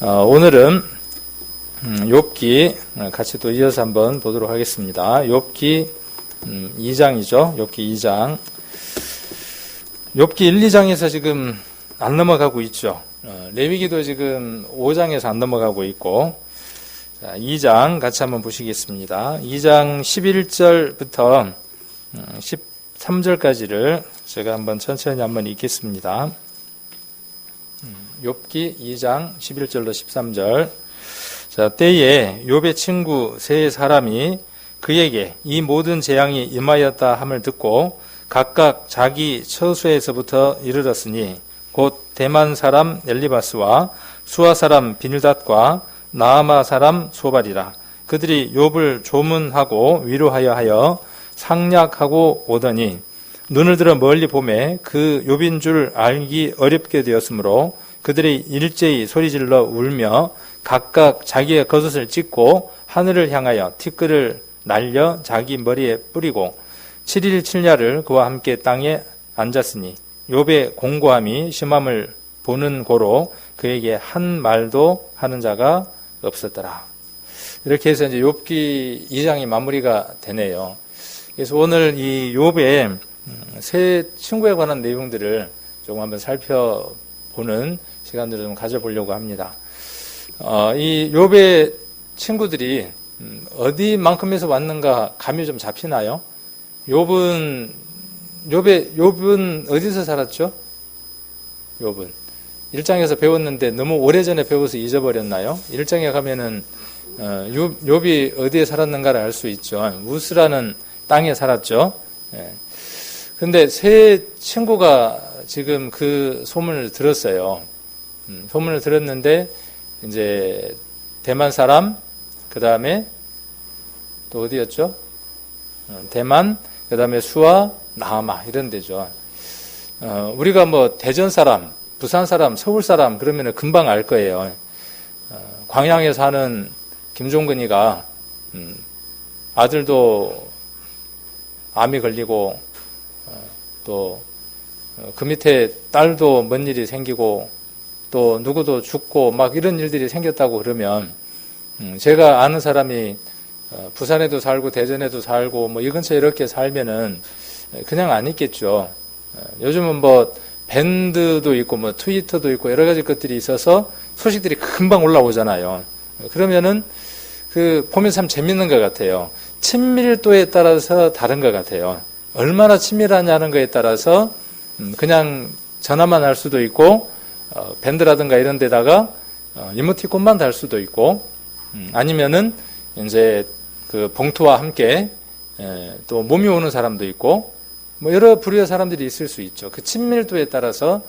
오늘은 욥기 같이 또 이어서 한번 보도록 하겠습니다. 욥기 2장이죠. 욥기 2장. 욥기 1, 2장에서 지금 안 넘어가고 있죠. 레위기도 지금 5장에서 안 넘어가고 있고, 자, 2장 같이 한번 보시겠습니다. 2장 11절부터 13절까지를 제가 한번 천천히 한번 읽겠습니다. 욥기 2장 11절로 13절. 자, 때에 욥의 친구 세 사람이 그에게 이 모든 재앙이 임하였다 함을 듣고 각각 자기 처소에서부터 이르렀으니 곧 대만 사람 엘리바스와 수아 사람 빌닷과 나아마 사람 소발이라. 그들이 욥을 조문하고 위로하여 하여 상략하고 오더니 눈을 들어 멀리 보매 그 욥인 줄 알기 어렵게 되었으므로 그들이 일제히 소리질러 울며 각각 자기의 겉옷을 찢고 하늘을 향하여 티끌을 날려 자기 머리에 뿌리고 7일 7야를 그와 함께 땅에 앉았으니 욥의 공고함이 심함을 보는 고로 그에게 한 말도 하는 자가 없었더라. 이렇게 해서 이제 욥기 2장이 마무리가 되네요. 그래서 오늘 이 욥의 세 친구에 관한 내용들을 조금 한번 살펴보는 시간들을 좀 가져보려고 합니다. 이 욥의 친구들이 어디만큼에서 왔는가 감이 좀 잡히나요? 욥은 어디서 살았죠? 욥은 1장에서 배웠는데 너무 오래전에 배워서 잊어버렸나요? 1장에 가면은 욥이 어디에 살았는가를 알 수 있죠. 우스라는 땅에 살았죠. 그런데 세 친구가 지금 그 소문을 들었어요. 소문을 들었는데 이제 대만 사람, 그 다음에 또 어디였죠? 대만, 그 다음에 수아, 나아마 이런 데죠. 우리가 뭐 대전 사람, 부산 사람, 서울 사람 그러면 금방 알 거예요. 광양에 사는 김종근이가 아들도 암이 걸리고 또 그 밑에 딸도 뭔 일이 생기고 또 누구도 죽고 막 이런 일들이 생겼다고 그러면 제가 아는 사람이 부산에도 살고 대전에도 살고 뭐 이 근처에 이렇게 살면은 그냥 안 있겠죠. 요즘은 뭐 밴드도 있고 뭐 트위터도 있고 여러 가지 것들이 있어서 소식들이 금방 올라오잖아요. 그러면은 그 보면 참 재밌는 것 같아요. 친밀도에 따라서 다른 것 같아요. 얼마나 친밀하냐는 거에 따라서 그냥 전화만 할 수도 있고 밴드라든가 이런 데다가 이모티콘만 달 수도 있고 아니면은 이제 그 봉투와 함께 또 몸이 오는 사람도 있고 뭐 여러 부류의 사람들이 있을 수 있죠. 그 친밀도에 따라서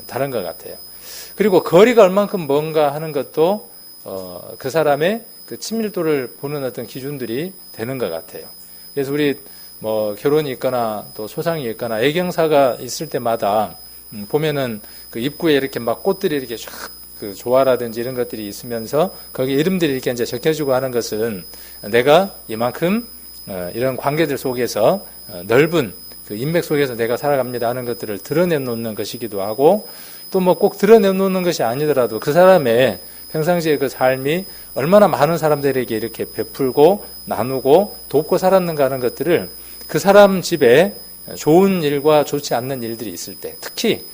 다른 것 같아요. 그리고 거리가 얼만큼 뭔가 하는 것도 그 사람의 그 친밀도를 보는 어떤 기준들이 되는 것 같아요. 그래서 우리 뭐 결혼이 있거나 또 소상이 있거나 애경사가 있을 때마다 보면은 그 입구에 이렇게 막 꽃들이 이렇게 쫙 그 조화라든지 이런 것들이 있으면서 거기 이름들이 이렇게 이제 적혀지고 하는 것은 내가 이만큼 이런 관계들 속에서 넓은 그 인맥 속에서 내가 살아갑니다 하는 것들을 드러내놓는 것이기도 하고 또 뭐 꼭 드러내놓는 것이 아니더라도 그 사람의 평상시에 그 삶이 얼마나 많은 사람들에게 이렇게 베풀고 나누고 돕고 살았는가 하는 것들을 그 사람 집에 좋은 일과 좋지 않는 일들이 있을 때 특히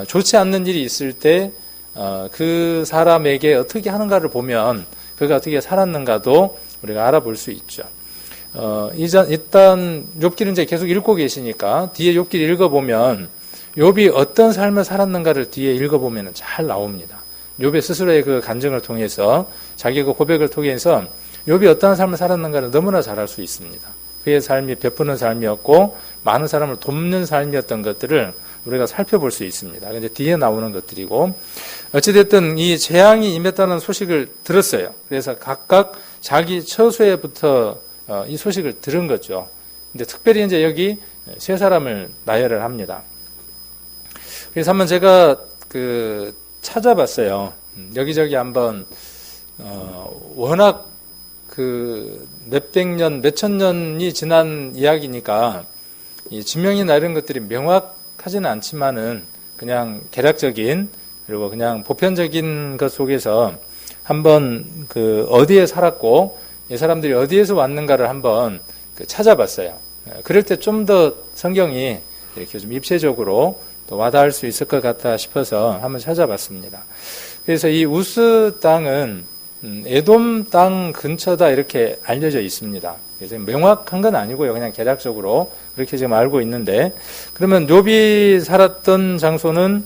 좋지 않는 일이 있을 때 그 사람에게 어떻게 하는가를 보면 그가 어떻게 살았는가도 우리가 알아볼 수 있죠. 일단 욥기를 이제 계속 읽고 계시니까 뒤에 욥기를 읽어보면 욥이 어떤 삶을 살았는가를 뒤에 읽어보면 잘 나옵니다. 욥의 스스로의 그 간증을 통해서 자기의 그 고백을 통해서 욥이 어떠한 삶을 살았는가를 너무나 잘 알 수 있습니다. 그의 삶이 베푸는 삶이었고 많은 사람을 돕는 삶이었던 것들을 우리가 살펴볼 수 있습니다. 이제 뒤에 나오는 것들이고 어찌됐든 이 재앙이 임했다는 소식을 들었어요. 그래서 각각 자기 처소에부터 이 소식을 들은 거죠. 근데 특별히 이제 여기 세 사람을 나열을 합니다. 그래서 한번 제가 찾아봤어요. 여기저기 한번 워낙 그 몇백 년, 몇천 년이 지난 이야기니까 이 지명이나 이런 것들이 명확하지는 않지만은 그냥 개략적인 그리고 그냥 보편적인 것 속에서 한번 그 어디에 살았고 이 사람들이 어디에서 왔는가를 한번 찾아봤어요. 그럴 때 좀 더 성경이 이렇게 좀 입체적으로 또 와닿을 수 있을 것 같아 싶어서 한번 찾아봤습니다. 그래서 이 우스 땅은 에돔 땅 근처다 이렇게 알려져 있습니다. 그래서 명확한 건 아니고요. 그냥 개략적으로 그렇게 지금 알고 있는데, 그러면 욥이 살았던 장소는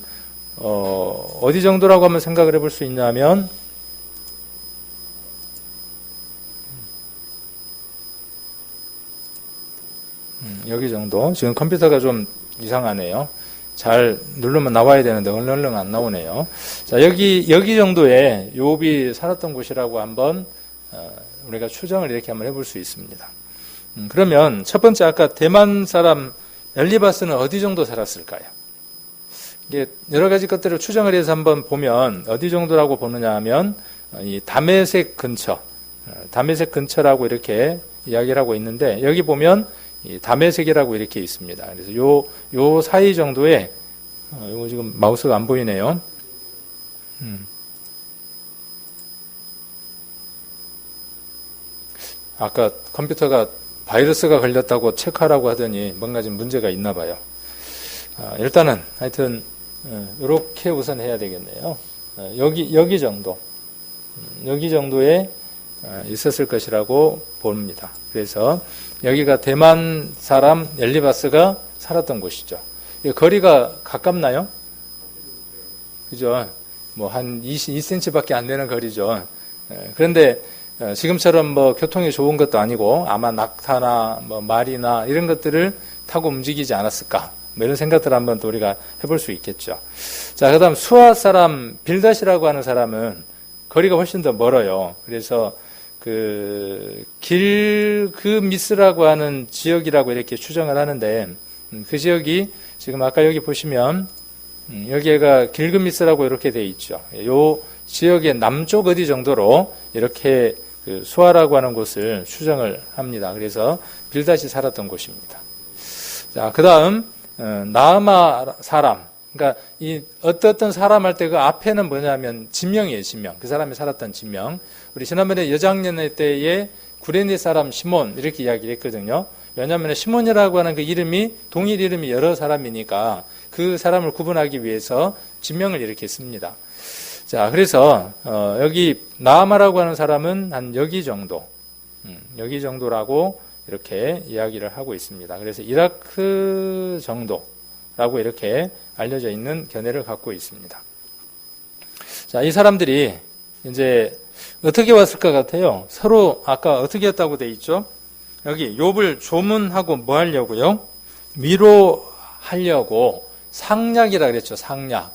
어디 정도라고 한번 생각을 해볼 수 있냐면 여기 정도. 지금 컴퓨터가 좀 이상하네요. 잘 누르면 나와야 되는데 얼른 안 나오네요. 자, 여기 정도의 욥이 살았던 곳이라고 한번 우리가 추정을 이렇게 한번 해볼 수 있습니다. 그러면 첫 번째 아까 대만 사람 엘리바스는 어디 정도 살았을까요? 이게 여러 가지 것들을 추정을 해서 한번 보면 어디 정도라고 보느냐 하면 이 다메섹 근처라고 이렇게 이야기를 하고 있는데, 여기 보면 이 다메섹이라고 이렇게 있습니다. 그래서 요 사이 정도에 이거 지금 마우스가 안 보이네요. 아까 컴퓨터가 바이러스가 걸렸다고 체크하라고 하더니 뭔가 좀 문제가 있나 봐요. 일단은 하여튼 이렇게 우선 해야 되겠네요. 여기 정도에 있었을 것이라고 봅니다. 그래서 여기가 대만 사람 엘리바스가 살았던 곳이죠. 거리가 가깝나요? 그죠? 뭐 한 22cm밖에 안 되는 거리죠. 그런데 지금처럼 뭐 교통이 좋은 것도 아니고 아마 낙타나 뭐 말이나 이런 것들을 타고 움직이지 않았을까? 뭐 이런 생각들을 한번 또 우리가 해볼 수 있겠죠. 자, 그다음 수아 사람 빌닷이라고 하는 사람은 거리가 훨씬 더 멀어요. 그래서 길그미스라고 하는 지역이라고 이렇게 추정을 하는데, 그 지역이 지금 아까 여기 보시면 여기가 길그미스라고 이렇게 돼 있죠. 요 지역의 남쪽 어디 정도로 이렇게 수아라고 하는 곳을 추정을 합니다. 그래서 빌닷이 살았던 곳입니다. 자, 그 다음 나아마 사람. 그러니까 이 어떤 사람 할 때 그 앞에는 뭐냐면 진명이에요, 진명. 그 사람이 살았던 진명. 우리 지난번에 여장년회 때에 구레네 사람 시몬 이렇게 이야기를 했거든요. 왜냐하면 시몬이라고 하는 그 이름이 동일 이름이 여러 사람이니까 그 사람을 구분하기 위해서 진명을 이렇게 씁니다. 자, 그래서 여기 나아마라고 하는 사람은 한 여기 정도라고 이렇게 이야기를 하고 있습니다. 그래서 이라크 정도라고 이렇게 알려져 있는 견해를 갖고 있습니다. 자, 이 사람들이 이제 어떻게 왔을 것 같아요? 서로 아까 어떻게 했다고 돼 있죠? 여기 욥을 조문하고 뭐 하려고요? 위로하려고 상략이라 그랬죠. 상략.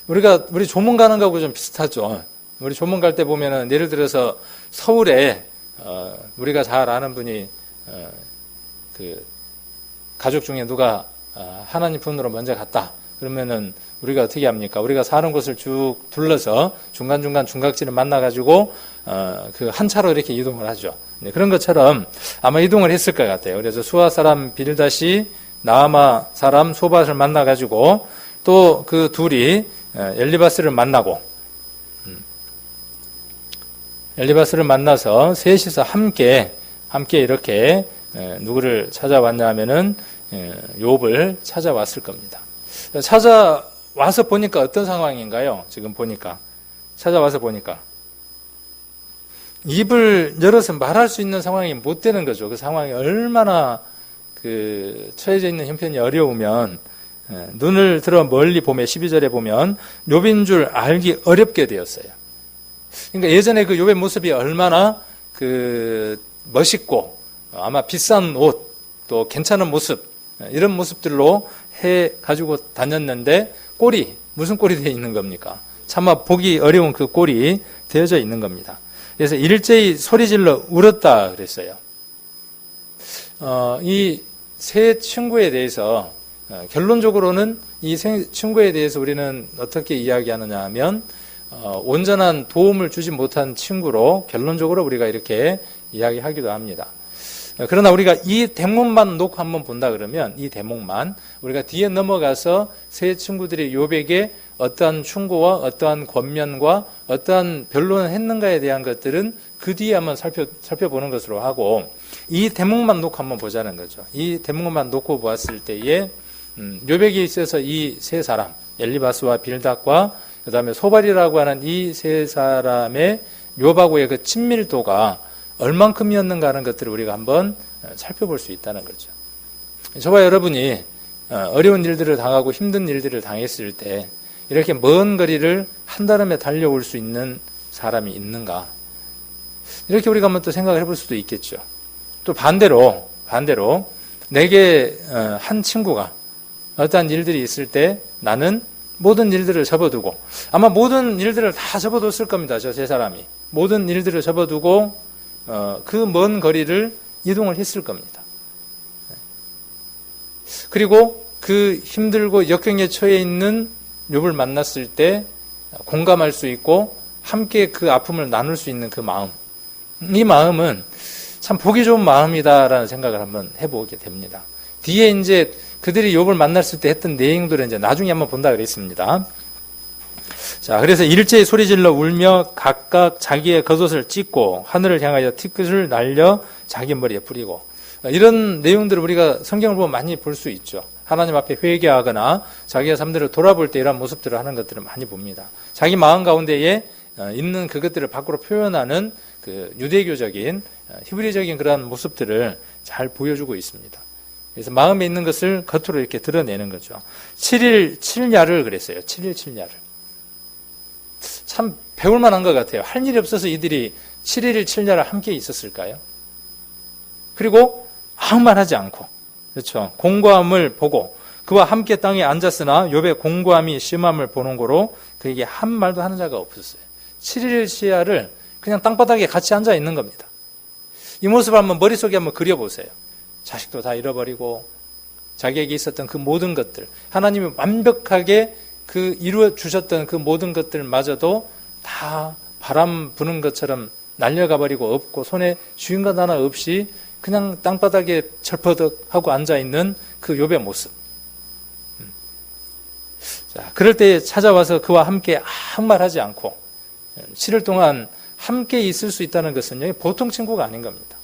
우리 조문 가는 거하고 좀 비슷하죠. 우리 조문 갈 때 보면은 예를 들어서 서울에 우리가 잘 아는 분이 그 가족 중에 누가 하나님 분으로 먼저 갔다. 그러면은 우리가 어떻게 합니까? 우리가 사는 곳을 쭉 둘러서 중간중간 중각지를 만나가지고 그 한 차로 이렇게 이동을 하죠. 네, 그런 것처럼 아마 이동을 했을 것 같아요. 그래서 수아 사람 빌닷이 나아마 사람 소밧을 만나가지고 또 그 둘이 엘리바스를 만나서 셋이서 함께 이렇게 누구를 찾아왔냐 하면은 욥을 찾아왔을 겁니다. 찾아와서 보니까 어떤 상황인가요? 지금 보니까 찾아와서 보니까 입을 열어서 말할 수 있는 상황이 못 되는 거죠. 그 상황이 얼마나 처해져 있는 형편이 어려우면 눈을 들어 멀리 보면 12절에 보면 욥인 줄 알기 어렵게 되었어요. 그러니까 예전에 그 욥의 모습이 얼마나 멋있고 아마 비싼 옷 또 괜찮은 모습 이런 모습들로 해 가지고 다녔는데 무슨 꼴이 되어 있는 겁니까? 차마 보기 어려운 그 꼴이 되어져 있는 겁니다. 그래서 일제히 소리질러 울었다 그랬어요. 이 세 친구에 대해서 결론적으로는 이 세 친구에 대해서 우리는 어떻게 이야기하느냐 하면 온전한 도움을 주지 못한 친구로 결론적으로 우리가 이렇게 이야기하기도 합니다. 그러나 우리가 이 대목만 놓고 한번 본다 그러면 이 대목만 우리가 뒤에 넘어가서 세 친구들이 욥에게 어떠한 충고와 어떠한 권면과 어떠한 변론을 했는가에 대한 것들은 그 뒤에 한번 살펴보는 것으로 하고, 이 대목만 놓고 한번 보자는 거죠. 이 대목만 놓고 보았을 때에 욥에게 있어서 이 세 사람, 엘리바스와 빌닷과 그 다음에 소발이라고 하는 이 세 사람의 욥하고의 그 친밀도가 얼만큼이었는가 하는 것들을 우리가 한번 살펴볼 수 있다는 거죠. 저와 여러분이 어려운 일들을 당하고 힘든 일들을 당했을 때 이렇게 먼 거리를 한달음에 달려올 수 있는 사람이 있는가, 이렇게 우리가 한번 또 생각을 해볼 수도 있겠죠. 또 반대로 내게 한 친구가 어떠한 일들이 있을 때 나는 모든 일들을 접어두고, 아마 모든 일들을 다 접어뒀을 겁니다. 저 세 사람이 모든 일들을 접어두고 그 먼 거리를 이동을 했을 겁니다. 그리고 그 힘들고 역경에 처해 있는 욥을 만났을 때 공감할 수 있고 함께 그 아픔을 나눌 수 있는 그 마음, 이 마음은 참 보기 좋은 마음이다라는 생각을 한번 해보게 됩니다. 뒤에 이제 그들이 욥을 만났을 때 했던 내용들은 이제 나중에 한번 본다 그랬습니다. 자, 그래서 일제히 소리질러 울며 각각 자기의 겉옷을 찢고 하늘을 향하여 티끌을 날려 자기 머리에 뿌리고, 이런 내용들을 우리가 성경을 보면 많이 볼 수 있죠. 하나님 앞에 회개하거나 자기의 삶들을 돌아볼 때 이런 모습들을 하는 것들을 많이 봅니다. 자기 마음 가운데에 있는 그것들을 밖으로 표현하는 그 유대교적인 히브리적인 그런 모습들을 잘 보여주고 있습니다. 그래서 마음에 있는 것을 겉으로 이렇게 드러내는 거죠. 7일 7야를 그랬어요. 7일 7야를. 참 배울 만한 것 같아요. 할 일이 없어서 이들이 7일 7야를 함께 있었을까요? 그리고 아무 말 하지 않고, 그렇죠. 공고함을 보고 그와 함께 땅에 앉았으나 욥의 공고함이 심함을 보는 거로 그에게 한 말도 하는 자가 없었어요. 7일 7야를 그냥 땅바닥에 같이 앉아 있는 겁니다. 이 모습을 한번 머릿속에 한번 그려보세요. 자식도 다 잃어버리고 자기에게 있었던 그 모든 것들, 하나님이 완벽하게 그 이루어 주셨던 그 모든 것들마저도 다 바람 부는 것처럼 날려가 버리고 없고 손에 쥐은 것 하나 없이 그냥 땅바닥에 철퍼덕하고 앉아있는 그 욥의 모습. 자, 그럴 때 찾아와서 그와 함께 아무 말 하지 않고 7일 동안 함께 있을 수 있다는 것은요, 보통 친구가 아닌 겁니다.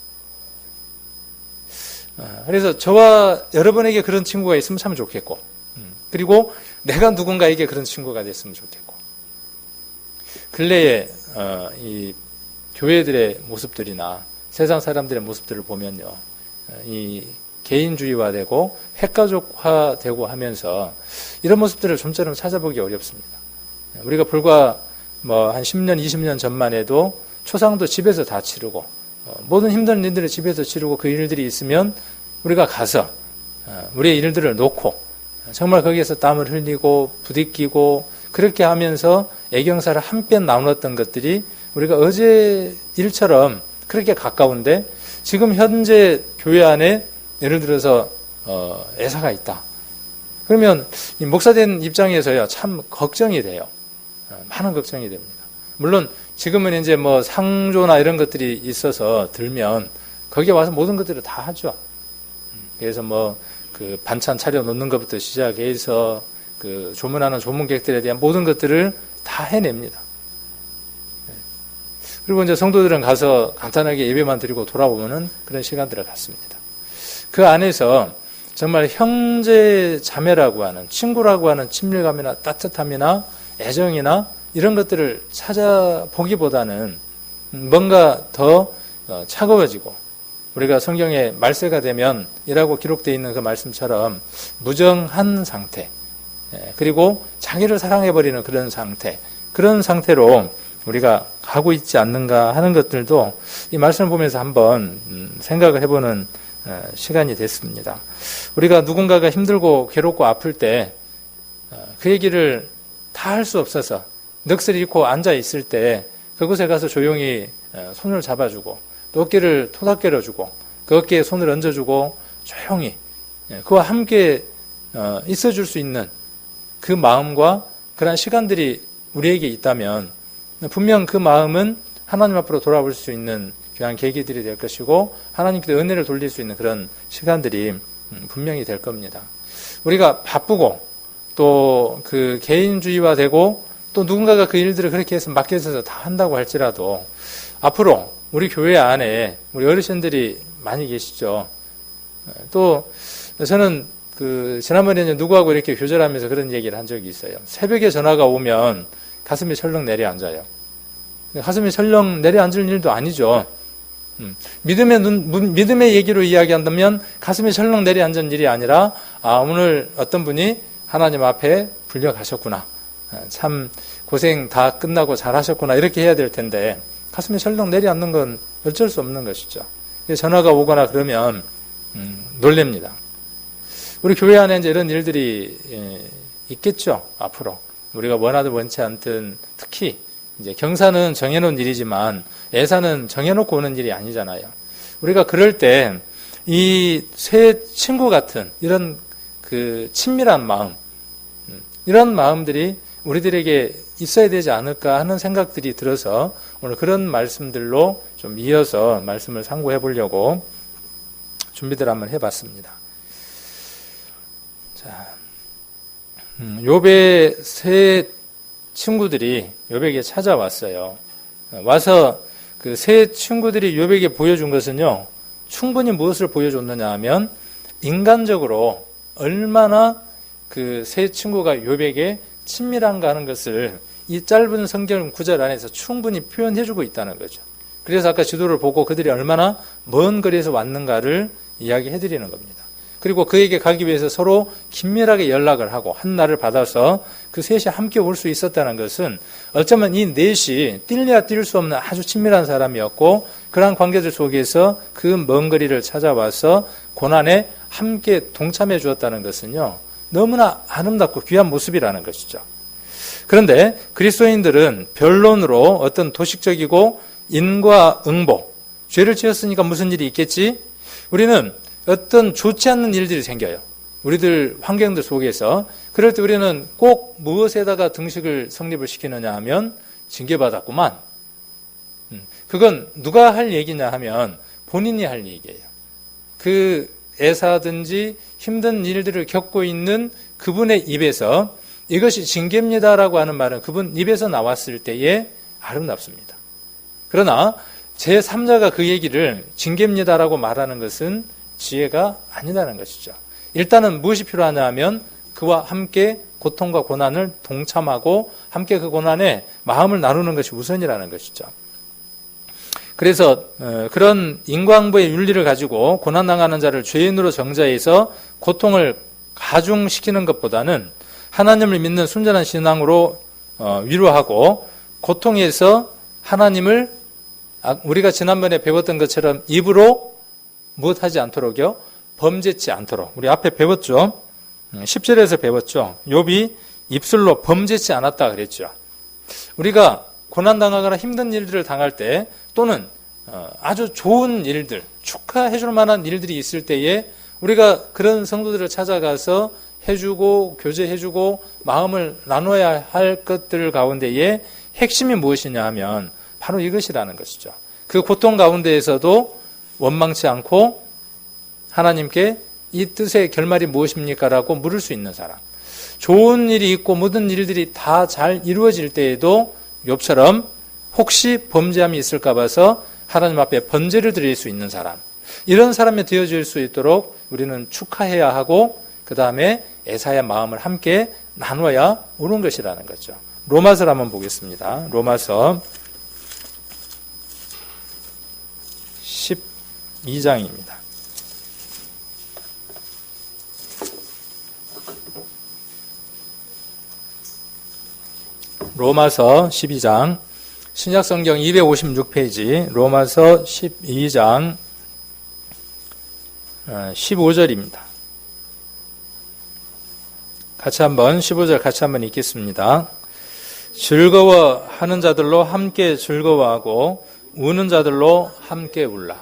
그래서 저와 여러분에게 그런 친구가 있으면 참 좋겠고, 그리고 내가 누군가에게 그런 친구가 됐으면 좋겠고, 근래에 이 교회들의 모습들이나 세상 사람들의 모습들을 보면요, 이 개인주의화되고 핵가족화되고 하면서 이런 모습들을 좀처럼 찾아보기 어렵습니다. 우리가 불과 한 10년, 20년 전만 해도 초상도 집에서 다 치르고 모든 힘든 일들을 집에서 치르고 그 일들이 있으면 우리가 가서 우리의 일들을 놓고 정말 거기에서 땀을 흘리고 부딪히고 그렇게 하면서 애경사를 함께 나눴던 것들이 우리가 어제 일처럼 그렇게 가까운데, 지금 현재 교회 안에 예를 들어서 애사가 있다. 그러면 이 목사된 입장에서요, 참 걱정이 돼요. 많은 걱정이 됩니다. 물론 지금은 이제 상조나 이런 것들이 있어서 들면 거기에 와서 모든 것들을 다 하죠. 그래서 그 반찬 차려 놓는 것부터 시작해서 그 조문하는 조문객들에 대한 모든 것들을 다 해냅니다. 그리고 이제 성도들은 가서 간단하게 예배만 드리고 돌아오는 그런 시간들을 갖습니다. 그 안에서 정말 형제 자매라고 하는, 친구라고 하는 친밀감이나 따뜻함이나 애정이나 이런 것들을 찾아보기보다는 뭔가 더 차가워지고, 우리가 성경에 말세가 되면 이라고 기록되어 있는 그 말씀처럼 무정한 상태, 그리고 자기를 사랑해버리는 그런 상태, 그런 상태로 우리가 가고 있지 않는가 하는 것들도 이 말씀을 보면서 한번 생각을 해보는 시간이 됐습니다. 우리가 누군가가 힘들고 괴롭고 아플 때 그 얘기를 다 할 수 없어서 넋을 잃고 앉아 있을 때 그곳에 가서 조용히 손을 잡아주고 또 어깨를 토닥여주고 그 어깨에 손을 얹어주고 조용히 그와 함께 있어줄 수 있는 그 마음과 그런 시간들이 우리에게 있다면 분명 그 마음은 하나님 앞으로 돌아올 수 있는 귀한 계기들이 될 것이고 하나님께 은혜를 돌릴 수 있는 그런 시간들이 분명히 될 겁니다. 우리가 바쁘고 또 그 개인주의화 되고 또 누군가가 그 일들을 그렇게 해서 맡겨져서 다 한다고 할지라도 앞으로 우리 교회 안에 우리 어르신들이 많이 계시죠. 또 저는 그 지난번에 누구하고 이렇게 교절하면서 그런 얘기를 한 적이 있어요. 새벽에 전화가 오면 가슴이 철렁 내려앉아요. 가슴이 철렁 내려앉을 일도 아니죠. 믿음의 얘기로 이야기한다면 가슴이 철렁 내려앉은 일이 아니라 오늘 어떤 분이 하나님 앞에 불려가셨구나. 참 고생 다 끝나고 잘하셨구나. 이렇게 해야 될 텐데 가슴이 철렁 내려앉는 건 어쩔 수 없는 것이죠. 전화가 오거나 그러면 놀랍니다. 우리 교회 안에 이제 이런 일들이 있겠죠. 앞으로 우리가 원하든 원치 않든 특히 이제 경사는 정해놓은 일이지만 예사는 정해놓고 오는 일이 아니잖아요. 우리가 그럴 때 이 새 친구 같은 이런 그 친밀한 마음, 이런 마음들이 우리들에게 있어야 되지 않을까 하는 생각들이 들어서 오늘 그런 말씀들로 좀 이어서 말씀을 상고해 보려고 준비를 한번 해봤습니다. 자, 욥의 세 친구들이 욥에게 찾아왔어요. 와서 그 세 친구들이 욥에게 보여준 것은요, 충분히 무엇을 보여줬느냐 하면 인간적으로 얼마나 그 세 친구가 욥에게 친밀한가 하는 것을 이 짧은 성경 구절 안에서 충분히 표현해주고 있다는 거죠. 그래서 아까 지도를 보고 그들이 얼마나 먼 거리에서 왔는가를 이야기해드리는 겁니다. 그리고 그에게 가기 위해서 서로 긴밀하게 연락을 하고 한 날을 받아서 그 셋이 함께 올 수 있었다는 것은 어쩌면 이 넷이 뛸래야 뛸 수 없는 아주 친밀한 사람이었고 그러한 관계들 속에서 그 먼 거리를 찾아와서 고난에 함께 동참해 주었다는 것은요, 너무나 아름답고 귀한 모습이라는 것이죠. 그런데 그리스도인들은 변론으로 어떤 도식적이고 인과응보, 죄를 지었으니까 무슨 일이 있겠지? 우리는 어떤 좋지 않는 일들이 생겨요. 우리들 환경들 속에서. 그럴 때 우리는 꼭 무엇에다가 등식을 성립을 시키느냐 하면 징계받았구만. 그건 누가 할 얘기냐 하면 본인이 할 얘기예요. 그 애사든지 힘든 일들을 겪고 있는 그분의 입에서 이것이 징계입니다라고 하는 말은 그분 입에서 나왔을 때에 아름답습니다. 그러나 제3자가 그 얘기를 징계입니다라고 말하는 것은 지혜가 아니라는 것이죠. 일단은 무엇이 필요하냐 하면 그와 함께 고통과 고난을 동참하고 함께 그 고난에 마음을 나누는 것이 우선이라는 것이죠. 그래서 그런 인과응보의 윤리를 가지고 고난당하는 자를 죄인으로 정죄해서 고통을 가중시키는 것보다는 하나님을 믿는 순전한 신앙으로 위로하고 고통에서 하나님을 우리가 지난번에 배웠던 것처럼 입으로 무엇하지 않도록요? 범죄치 않도록. 우리 앞에 배웠죠? 10절에서 배웠죠? 욥이 입술로 범죄치 않았다 그랬죠. 우리가 고난당하거나 힘든 일들을 당할 때 또는 아주 좋은 일들, 축하해 줄 만한 일들이 있을 때에 우리가 그런 성도들을 찾아가서 해주고 교제해주고 마음을 나눠야 할 것들 가운데에 핵심이 무엇이냐 하면 바로 이것이라는 것이죠. 그 고통 가운데에서도 원망치 않고 하나님께 이 뜻의 결말이 무엇입니까? 라고 물을 수 있는 사람. 좋은 일이 있고 모든 일들이 다 잘 이루어질 때에도 욥처럼 혹시 범죄함이 있을까 봐서 하나님 앞에 번제를 드릴 수 있는 사람. 이런 사람이 되어질 수 있도록 우리는 축하해야 하고 그 다음에 애사의 마음을 함께 나눠야 옳은 것이라는 거죠. 로마서를 한번 보겠습니다. 로마서 12장입니다. 로마서 12장 신약성경 256페이지 로마서 12장 15절입니다. 같이 한번 15절 같이 한번 읽겠습니다. 즐거워하는 자들로 함께 즐거워하고 우는 자들로 함께 울라.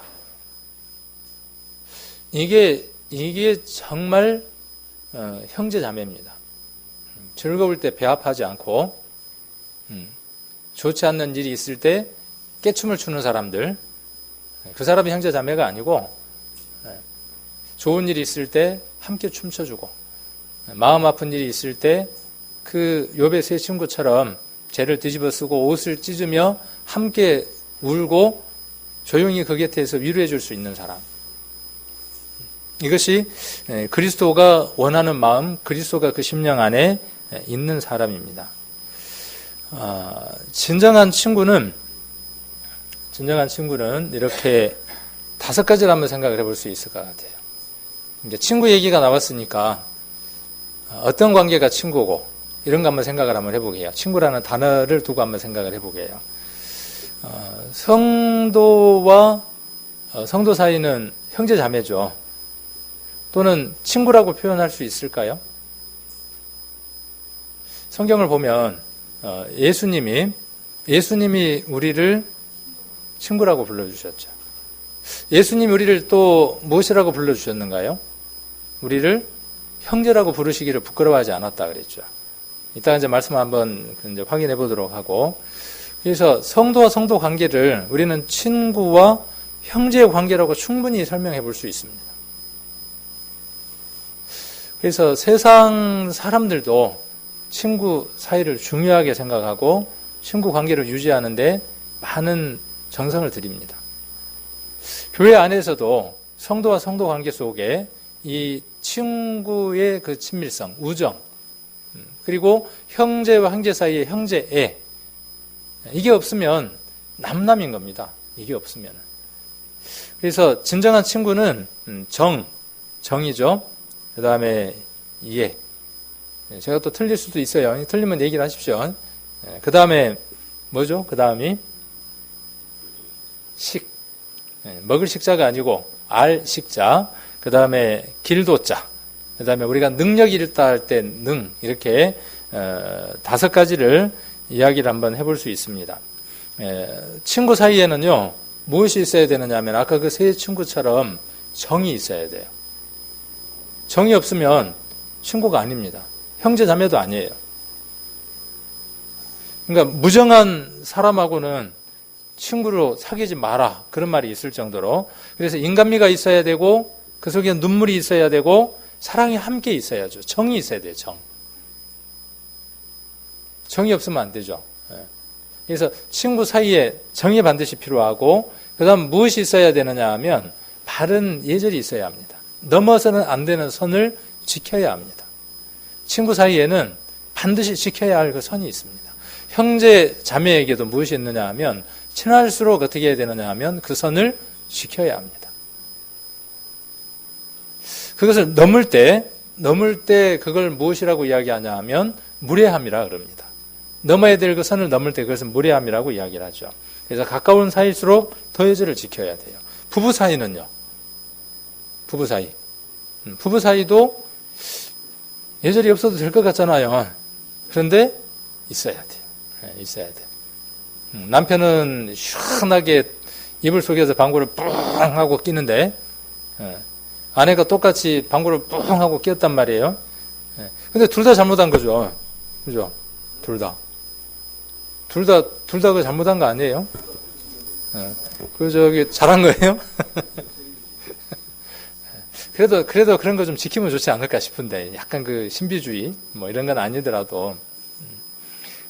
이게 정말 형제 자매입니다. 즐거울 때 배합하지 않고 좋지 않는 일이 있을 때 깨춤을 추는 사람들, 그 사람이 형제 자매가 아니고 좋은 일이 있을 때 함께 춤춰주고 마음 아픈 일이 있을 때 그 욥의 세 친구처럼 죄를 뒤집어 쓰고 옷을 찢으며 함께 울고 조용히 그 곁에서 위로해 줄 수 있는 사람. 이것이 그리스도가 원하는 마음, 그리스도가 그 심령 안에 있는 사람입니다. 진정한 친구는 이렇게 5가지를 한번 생각을 해볼 수 있을 것 같아요. 이제 친구 얘기가 나왔으니까 어떤 관계가 친구고 이런 거 한번 생각을 한번 해보게요. 친구라는 단어를 두고 한번 생각을 해보게요. 성도와 성도 사이는 형제 자매죠. 또는 친구라고 표현할 수 있을까요? 성경을 보면 예수님이 우리를 친구라고 불러주셨죠. 예수님이 우리를 또 무엇이라고 불러주셨는가요? 우리를 형제라고 부르시기를 부끄러워하지 않았다 그랬죠. 이따가 이제 말씀 한번 이제 확인해 보도록 하고, 그래서 성도와 성도 관계를 우리는 친구와 형제의 관계라고 충분히 설명해 볼 수 있습니다. 그래서 세상 사람들도 친구 사이를 중요하게 생각하고 친구 관계를 유지하는데 많은 정성을 들입니다. 교회 안에서도 성도와 성도 관계 속에 이 친구의 그 친밀성, 우정, 그리고 형제와 형제 사이의 형제애, 이게 없으면 남남인 겁니다. 이게 없으면. 그래서 진정한 친구는 정이죠. 그 다음에 이해. 제가 또 틀릴 수도 있어요. 틀리면 얘기를 하십시오. 그 다음에 뭐죠? 그 다음이 식. 먹을 식자가 아니고 알 식자. 그 다음에 길도자. 그 다음에 우리가 능력이 있다 할 때 능. 이렇게 5가지를 이야기를 한번 해볼 수 있습니다. 친구 사이에는요, 무엇이 있어야 되느냐 하면 아까 그 세 친구처럼 정이 있어야 돼요. 정이 없으면 친구가 아닙니다. 형제 자매도 아니에요. 그러니까 무정한 사람하고는 친구로 사귀지 마라, 그런 말이 있을 정도로. 그래서 인간미가 있어야 되고 그 속에 눈물이 있어야 되고 사랑이 함께 있어야죠. 정이 있어야 돼요. 정이 없으면 안 되죠. 그래서 친구 사이에 정이 반드시 필요하고, 그 다음 무엇이 있어야 되느냐 하면 바른 예절이 있어야 합니다. 넘어서는 안 되는 선을 지켜야 합니다. 친구 사이에는 반드시 지켜야 할 그 선이 있습니다. 형제 자매에게도 무엇이 있느냐 하면 친할수록 어떻게 해야 되느냐 하면 그 선을 지켜야 합니다. 그것을 넘을 때 그걸 무엇이라고 이야기하냐 하면 무례함이라 그럽니다. 넘어야 될 그 선을 넘을 때 그것은 무례함이라고 이야기를 하죠. 그래서 가까운 사이일수록 더 예절을 지켜야 돼요. 부부 사이는요. 부부 사이도 예절이 없어도 될 것 같잖아요. 그런데 있어야 돼요. 있어야 돼요. 남편은 시원하게 이불 속에서 방구를 뿡 하고 끼는데 아내가 똑같이 방구를 뿡 하고 끼었단 말이에요. 근데 둘 다 잘못한 거죠. 그죠? 둘 다 그 잘못한 거 아니에요? 잘한 거예요? 그래도 그런 거 좀 지키면 좋지 않을까 싶은데, 약간 그 신비주의, 뭐 이런 건 아니더라도.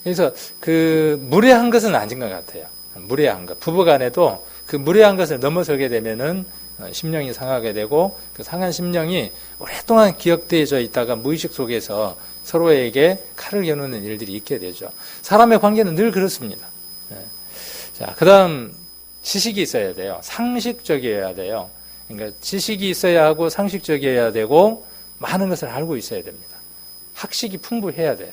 그래서 그 무례한 것은 아닌 것 같아요. 무례한 것. 부부 간에도 그 무례한 것을 넘어서게 되면은 심령이 상하게 되고, 그 상한 심령이 오랫동안 기억되어져 있다가 무의식 속에서 서로에게 칼을 겨누는 일들이 있게 되죠. 사람의 관계는 늘 그렇습니다. 자, 그 다음 지식이 있어야 돼요. 상식적이어야 돼요. 그러니까 지식이 있어야 하고 상식적이어야 되고 많은 것을 알고 있어야 됩니다. 학식이 풍부해야 돼요.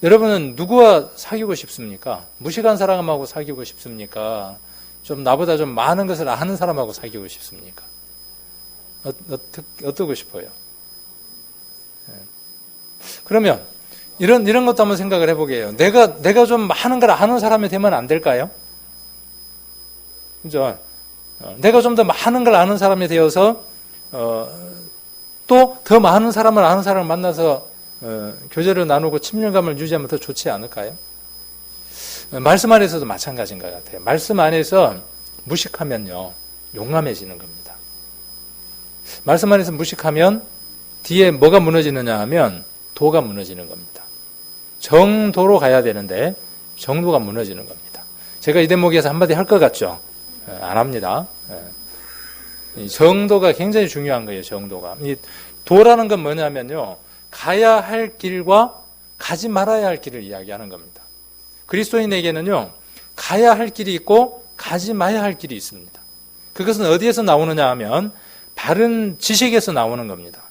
여러분은 누구와 사귀고 싶습니까? 무식한 사람하고 사귀고 싶습니까? 좀 나보다 좀 많은 것을 아는 사람하고 사귀고 싶습니까? 어떠고 싶어요? 그러면 이런 것도 한번 생각을 해보게요. 내가 좀 많은 걸 아는 사람이 되면 안 될까요? 그죠? 내가 좀 더 많은 걸 아는 사람이 되어서 또 더 많은 사람을 아는 사람을 만나서 교제를 나누고 친밀감을 유지하면 더 좋지 않을까요? 말씀 안에서도 마찬가지인 것 같아요. 말씀 안에서 무식하면요, 용감해지는 겁니다. 말씀 안에서 무식하면 뒤에 뭐가 무너지느냐 하면 도가 무너지는 겁니다. 정도로 가야 되는데 정도가 무너지는 겁니다. 제가 이 대목에서 한마디 할 것 같죠? 안 합니다. 정도가 굉장히 중요한 거예요. 정도가. 이 도라는 건 뭐냐면요, 가야 할 길과 가지 말아야 할 길을 이야기하는 겁니다. 그리스도인에게는요, 가야 할 길이 있고 가지 마야 할 길이 있습니다. 그것은 어디에서 나오느냐 하면 바른 지식에서 나오는 겁니다.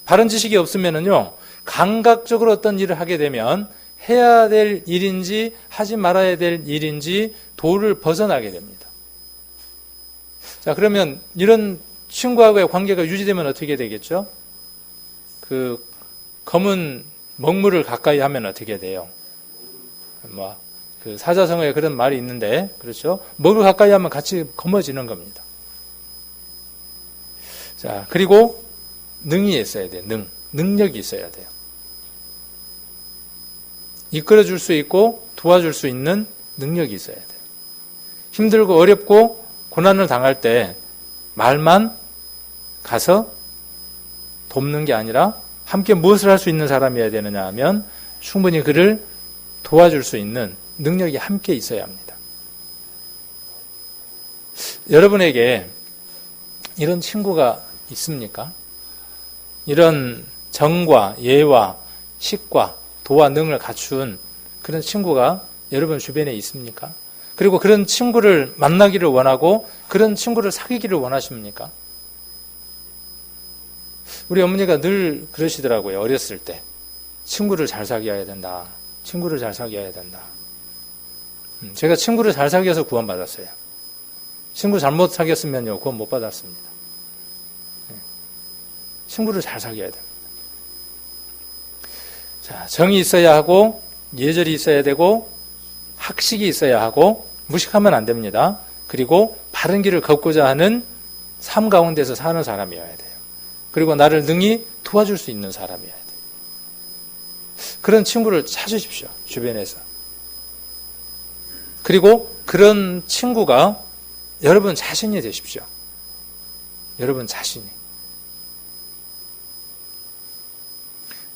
바른 지식이 없으면은요, 감각적으로 어떤 일을 하게 되면 해야 될 일인지 하지 말아야 될 일인지 도를 벗어나게 됩니다. 자, 그러면 이런 친구하고의 관계가 유지되면 어떻게 되겠죠? 그 검은 먹물을 가까이 하면 어떻게 돼요? 그 사자성어에 그런 말이 있는데, 그렇죠? 먹을 가까이 하면 같이 검어지는 겁니다. 자, 그리고 능이 있어야 돼요. 능력이 있어야 돼요. 이끌어줄 수 있고 도와줄 수 있는 능력이 있어야 돼요. 힘들고 어렵고 고난을 당할 때 말만 가서 돕는 게 아니라 함께 무엇을 할 수 있는 사람이어야 되느냐 하면 충분히 그를 도와줄 수 있는 능력이 함께 있어야 합니다. 여러분에게 이런 친구가 있습니까? 이런 정과 예와 식과 도와 능을 갖춘 그런 친구가 여러분 주변에 있습니까? 그리고 그런 친구를 만나기를 원하고 그런 친구를 사귀기를 원하십니까? 우리 어머니가 늘 그러시더라고요. 어렸을 때 친구를 잘 사귀어야 된다. 친구를 잘 사귀어야 된다. 제가 친구를 잘 사귀어서 구원받았어요. 친구 잘못 사귀었으면요, 구원 못 받았습니다. 친구를 잘 사귀어야 됩니다. 자, 정이 있어야 하고 예절이 있어야 되고 학식이 있어야 하고 무식하면 안 됩니다. 그리고 바른 길을 걷고자 하는 삶 가운데서 사는 사람이어야 돼요. 그리고 나를 능히 도와줄 수 있는 사람이어야 돼요. 그런 친구를 찾으십시오. 주변에서. 그리고 그런 친구가 여러분 자신이 되십시오. 여러분 자신이.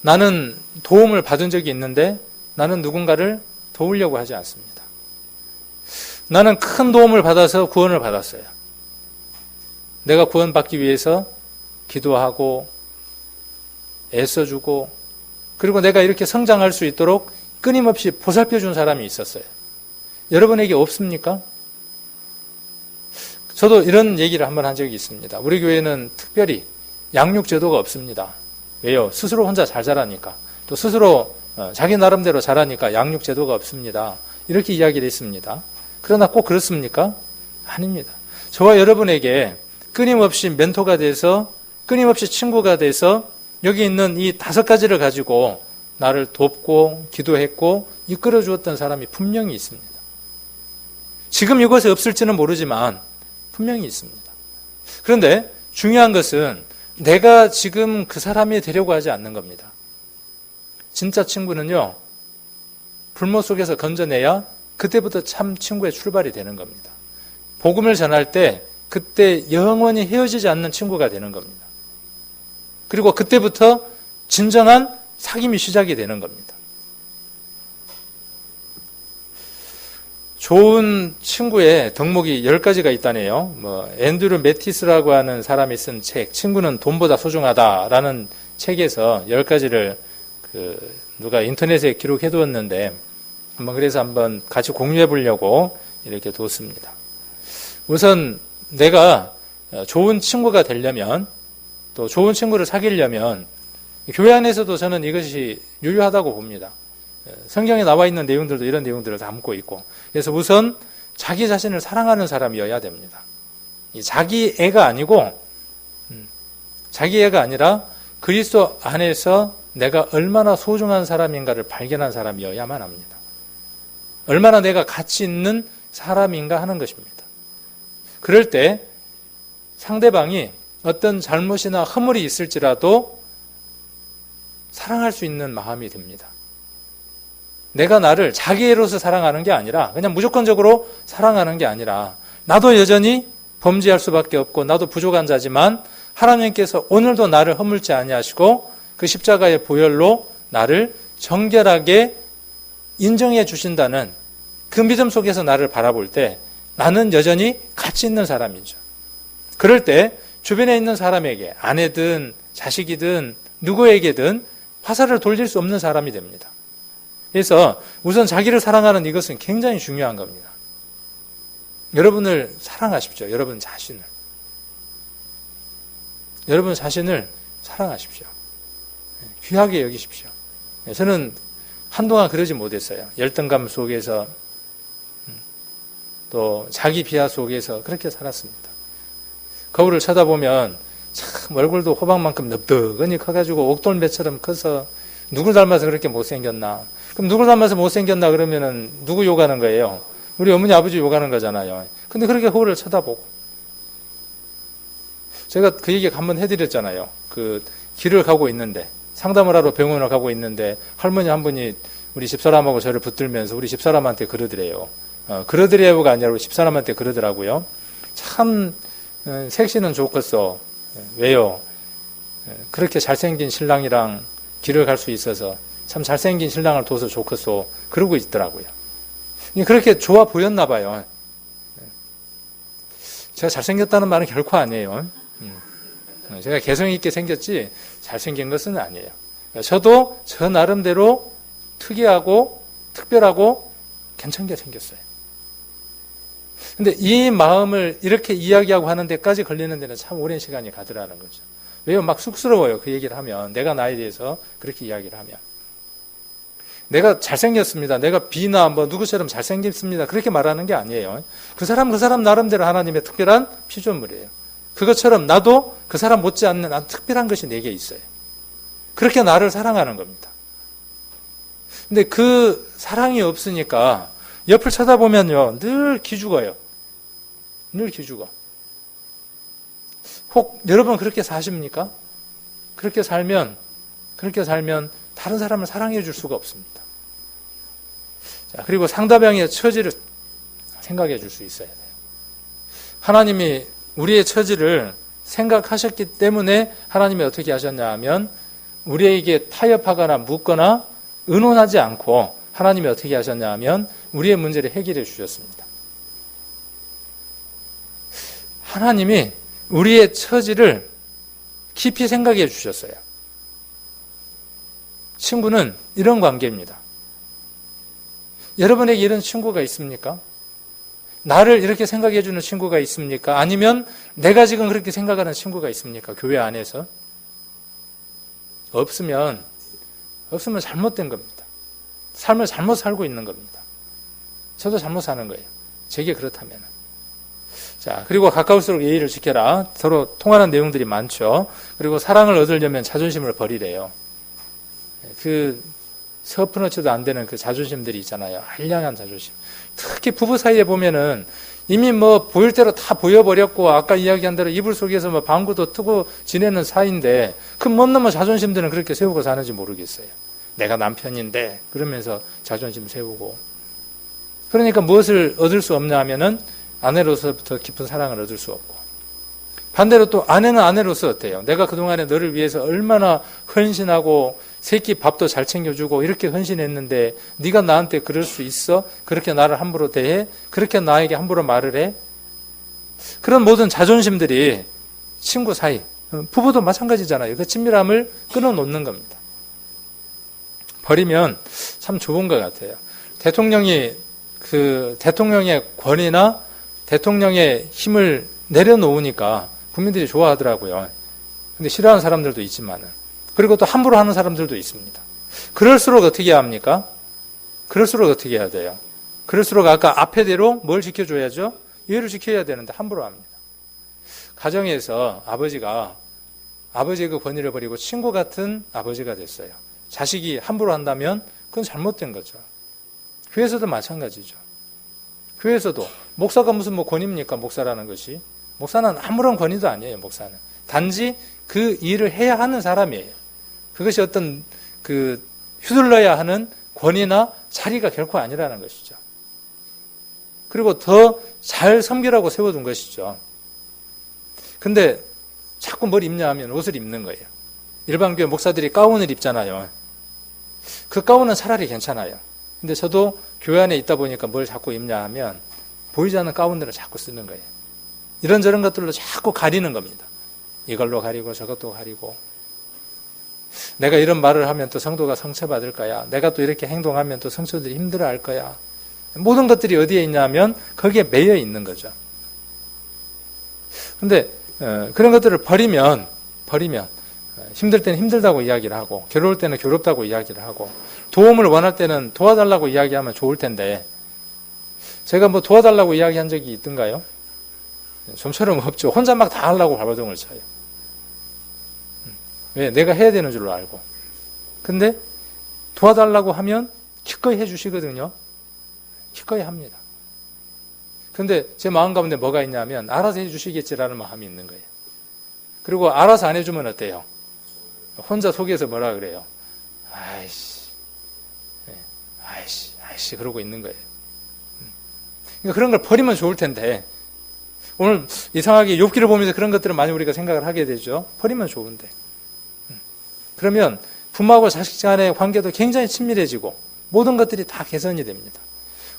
나는 도움을 받은 적이 있는데 나는 누군가를 도우려고 하지 않습니다. 나는 큰 도움을 받아서 구원을 받았어요. 내가 구원받기 위해서 기도하고 애써주고 그리고 내가 이렇게 성장할 수 있도록 끊임없이 보살펴준 사람이 있었어요. 여러분에게 없습니까? 저도 이런 얘기를 한번 한 적이 있습니다. 우리 교회는 특별히 양육 제도가 없습니다. 왜요? 스스로 혼자 잘 자라니까. 또 스스로 자기 나름대로 자라니까 양육 제도가 없습니다. 이렇게 이야기를 했습니다. 그러나 꼭 그렇습니까? 아닙니다. 저와 여러분에게 끊임없이 멘토가 돼서 끊임없이 친구가 돼서 여기 있는 이 5가지를 가지고 나를 돕고 기도했고 이끌어 주었던 사람이 분명히 있습니다. 지금 이곳에 없을지는 모르지만 분명히 있습니다. 그런데 중요한 것은 내가 지금 그 사람이 되려고 하지 않는 겁니다. 진짜 친구는요, 불모 속에서 건져내야 그때부터 참 친구의 출발이 되는 겁니다. 복음을 전할 때 그때 영원히 헤어지지 않는 친구가 되는 겁니다. 그리고 그때부터 진정한 사귐이 시작이 되는 겁니다. 좋은 친구의 덕목이 10가지가 있다네요. 앤드류 매티스라고 하는 사람이 쓴 책, 친구는 돈보다 소중하다라는 책에서 10가지를 누가 인터넷에 기록해 두었는데 그래서 한번 같이 공유해 보려고 이렇게 뒀습니다. 우선 내가 좋은 친구가 되려면 또 좋은 친구를 사귀려면 교회 안에서도 저는 이것이 유효하다고 봅니다. 성경에 나와 있는 내용들도 이런 내용들을 담고 있고 그래서 우선 자기 자신을 사랑하는 사람이어야 됩니다. 자기 애가 아니고 자기 애가 아니라 그리스도 안에서 내가 얼마나 소중한 사람인가를 발견한 사람이어야만 합니다. 얼마나 내가 가치 있는 사람인가 하는 것입니다. 그럴 때 상대방이 어떤 잘못이나 허물이 있을지라도 사랑할 수 있는 마음이 듭니다. 내가 나를 자기애로서 사랑하는 게 아니라 그냥 무조건적으로 사랑하는 게 아니라 나도 여전히 범죄할 수밖에 없고 나도 부족한 자지만 하나님께서 오늘도 나를 허물지 아니하시고 그 십자가의 보혈로 나를 정결하게 인정해 주신다는 그 믿음 속에서 나를 바라볼 때 나는 여전히 가치 있는 사람이죠. 그럴 때 주변에 있는 사람에게 아내든 자식이든 누구에게든 화살을 돌릴 수 없는 사람이 됩니다. 그래서 우선 자기를 사랑하는 이것은 굉장히 중요한 겁니다. 여러분을 사랑하십시오. 여러분 자신을. 여러분 자신을 사랑하십시오. 귀하게 여기십시오. 저는 한동안 그러지 못했어요. 열등감 속에서 또 자기 비하 속에서 그렇게 살았습니다. 거울을 쳐다보면 참 얼굴도 호박만큼 넓적하니 커가지고 옥돌매처럼 커서 누굴 닮아서 그렇게 못생겼나. 그럼 누굴 닮아서 못생겼나 그러면은 누구 욕하는 거예요? 우리 어머니 아버지 욕하는 거잖아요. 근데 그렇게 거울을 쳐다보고. 제가 그 얘기 한번 해드렸잖아요. 그 길을 가고 있는데 상담을 하러 병원을 가고 있는데 할머니 한 분이 우리 집사람하고 저를 붙들면서 우리 집사람한테 그러더래요. 그러더래요가 아니라 우리 집사람한테 그러더라고요. 참 색시는 좋겠어. 왜요? 그렇게 잘생긴 신랑이랑 길을 갈 수 있어서 참 잘생긴 신랑을 둬서 좋겠어. 그러고 있더라고요. 그렇게 좋아 보였나 봐요. 제가 잘생겼다는 말은 결코 아니에요. 제가 개성 있게 생겼지 잘생긴 것은 아니에요. 저도 저 나름대로 특이하고 특별하고 괜찮게 생겼어요. 근데 이 마음을 이렇게 이야기하고 하는 데까지 걸리는 데는 참 오랜 시간이 가더라는 거죠. 왜요? 막 쑥스러워요. 그 얘기를 하면. 내가 나에 대해서 그렇게 이야기를 하면. 내가 잘생겼습니다. 내가 비나 뭐 누구처럼 잘생겼습니다. 그렇게 말하는 게 아니에요. 그 사람 나름대로 하나님의 특별한 피조물이에요. 그것처럼 나도 그 사람 못지않는 아주 특별한 것이 내게 있어요. 그렇게 나를 사랑하는 겁니다. 근데 그 사랑이 없으니까 옆을 쳐다보면요, 늘 기죽어요. 늘 기죽어. 혹 여러분 그렇게 사십니까? 그렇게 살면 다른 사람을 사랑해 줄 수가 없습니다. 자, 그리고 상대방의 처지를 생각해 줄 수 있어야 돼요. 하나님이 우리의 처지를 생각하셨기 때문에 하나님이 어떻게 하셨냐 하면 우리에게 타협하거나 묻거나 의논하지 않고 하나님이 어떻게 하셨냐 하면 우리의 문제를 해결해 주셨습니다. 하나님이 우리의 처지를 깊이 생각해 주셨어요. 친구는 이런 관계입니다. 여러분에게 이런 친구가 있습니까? 나를 이렇게 생각해 주는 친구가 있습니까? 아니면 내가 지금 그렇게 생각하는 친구가 있습니까? 교회 안에서? 없으면 잘못된 겁니다. 삶을 잘못 살고 있는 겁니다. 저도 잘못 사는 거예요. 제게 그렇다면. 자, 그리고 가까울수록 예의를 지켜라. 서로 통하는 내용들이 많죠. 그리고 사랑을 얻으려면 자존심을 버리래요. 그 서프너쳐도 안 되는 그 자존심들이 있잖아요. 한량한 자존심. 특히 부부 사이에 보면은 이미 뭐 보일 대로 다 보여버렸고 아까 이야기한 대로 이불 속에서 뭐 방구도 트고 지내는 사이인데 그 뭔 놈의 자존심들은 그렇게 세우고 사는지 모르겠어요. 내가 남편인데 그러면서 자존심 세우고. 그러니까 무엇을 얻을 수 없냐 하면은 아내로서부터 깊은 사랑을 얻을 수 없고, 반대로 또 아내는 아내로서 어때요? 내가 그동안에 너를 위해서 얼마나 헌신하고 새끼 밥도 잘 챙겨주고 이렇게 헌신했는데 네가 나한테 그럴 수 있어? 그렇게 나를 함부로 대해? 그렇게 나에게 함부로 말을 해? 그런 모든 자존심들이 친구 사이, 부부도 마찬가지잖아요. 그 친밀함을 끊어놓는 겁니다. 버리면 참 좋은 것 같아요. 대통령의 권위나 대통령의 힘을 내려놓으니까 국민들이 좋아하더라고요. 근데 싫어하는 사람들도 있지만은. 그리고 또 함부로 하는 사람들도 있습니다. 그럴수록 어떻게 해야 합니까? 그럴수록 어떻게 해야 돼요? 그럴수록 아까 앞에대로 뭘 지켜줘야죠? 예의를 지켜야 되는데 함부로 합니다. 가정에서 아버지가 아버지의 그 권위를 버리고 친구 같은 아버지가 됐어요. 자식이 함부로 한다면 그건 잘못된 거죠. 교회에서도 마찬가지죠. 교회에서도 목사가 무슨 뭐 권위입니까? 목사라는 것이. 목사는 아무런 권위도 아니에요. 목사는 단지 그 일을 해야 하는 사람이에요. 그것이 어떤 그 휘둘러야 하는 권위나 자리가 결코 아니라는 것이죠. 그리고 더 잘 섬기라고 세워둔 것이죠. 근데 자꾸 뭘 입냐 하면 옷을 입는 거예요. 일반 교회 목사들이 가운을 입잖아요. 그 가운은 차라리 괜찮아요. 근데 저도 교회 안에 있다 보니까 뭘 자꾸 입냐 하면 보이지 않는 가운들을 자꾸 쓰는 거예요. 이런저런 것들로 자꾸 가리는 겁니다. 이걸로 가리고 저것도 가리고. 내가 이런 말을 하면 또 성도가 상처받을 거야. 내가 또 이렇게 행동하면 또 성도들이 힘들어할 거야. 모든 것들이 어디에 있냐면 거기에 매여 있는 거죠. 근데 그런 것들을 버리면 힘들 때는 힘들다고 이야기를 하고 괴로울 때는 괴롭다고 이야기를 하고 도움을 원할 때는 도와달라고 이야기하면 좋을 텐데 제가 뭐 도와달라고 이야기한 적이 있던가요? 좀처럼 없죠. 혼자 막 다 하려고 발버둥을 쳐요. 왜? 내가 해야 되는 줄로 알고. 근데 도와달라고 하면 기꺼이 해주시거든요. 기꺼이 합니다. 근데 제 마음 가운데 뭐가 있냐면 알아서 해주시겠지라는 마음이 있는 거예요. 그리고 알아서 안 해주면 어때요? 혼자 속에서 뭐라 그래요? 아이씨 그러고 있는 거예요. 그러니까 그런 걸 버리면 좋을 텐데 오늘 이상하게 욥기를 보면서 그런 것들을 많이 우리가 생각을 하게 되죠. 버리면 좋은데. 그러면 부모하고 자식 간의 관계도 굉장히 친밀해지고 모든 것들이 다 개선이 됩니다.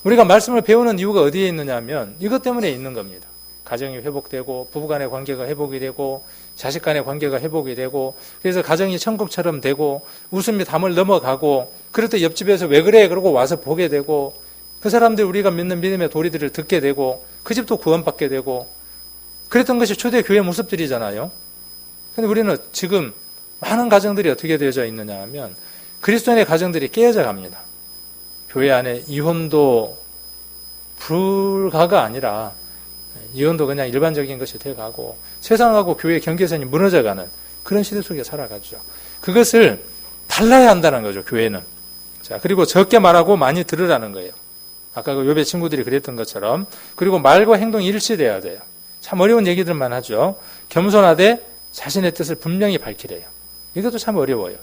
우리가 말씀을 배우는 이유가 어디에 있느냐 하면 이것 때문에 있는 겁니다. 가정이 회복되고 부부 간의 관계가 회복이 되고 자식 간의 관계가 회복이 되고 그래서 가정이 천국처럼 되고 웃음이 담을 넘어가고 그럴 때 옆집에서 왜 그래? 그러고 와서 보게 되고 그 사람들이 우리가 믿는 믿음의 도리들을 듣게 되고 그 집도 구원받게 되고 그랬던 것이 초대교회 모습들이잖아요. 그런데 우리는 지금 많은 가정들이 어떻게 되어져 있느냐 하면 그리스도인의 가정들이 깨어져 갑니다. 교회 안에 이혼도 불가가 아니라 이혼도 그냥 일반적인 것이 돼가고 세상하고 교회의 경계선이 무너져가는 그런 시대 속에 살아가죠. 그것을 달라야 한다는 거죠. 교회는. 자, 그리고 적게 말하고 많이 들으라는 거예요. 아까 그 욥의 친구들이 그랬던 것처럼. 그리고 말과 행동이 일치돼야 돼요. 참 어려운 얘기들만 하죠. 겸손하되 자신의 뜻을 분명히 밝히래요. 이것도 참 어려워요.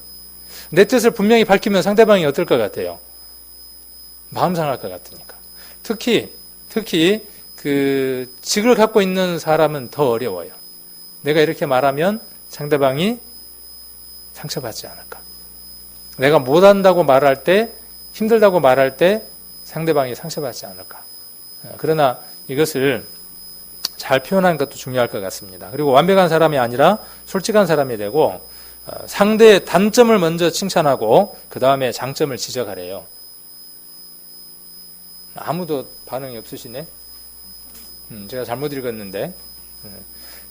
내 뜻을 분명히 밝히면 상대방이 어떨 것 같아요? 마음 상할 것 같으니까. 특히 그 직을 갖고 있는 사람은 더 어려워요. 내가 이렇게 말하면 상대방이 상처받지 않을까. 내가 못한다고 말할 때, 힘들다고 말할 때 상대방이 상처받지 않을까. 그러나 이것을 잘 표현하는 것도 중요할 것 같습니다. 그리고 완벽한 사람이 아니라 솔직한 사람이 되고 상대의 단점을 먼저 칭찬하고 그 다음에 장점을 지적하래요. 아무도 반응이 없으시네. 제가 잘못 읽었는데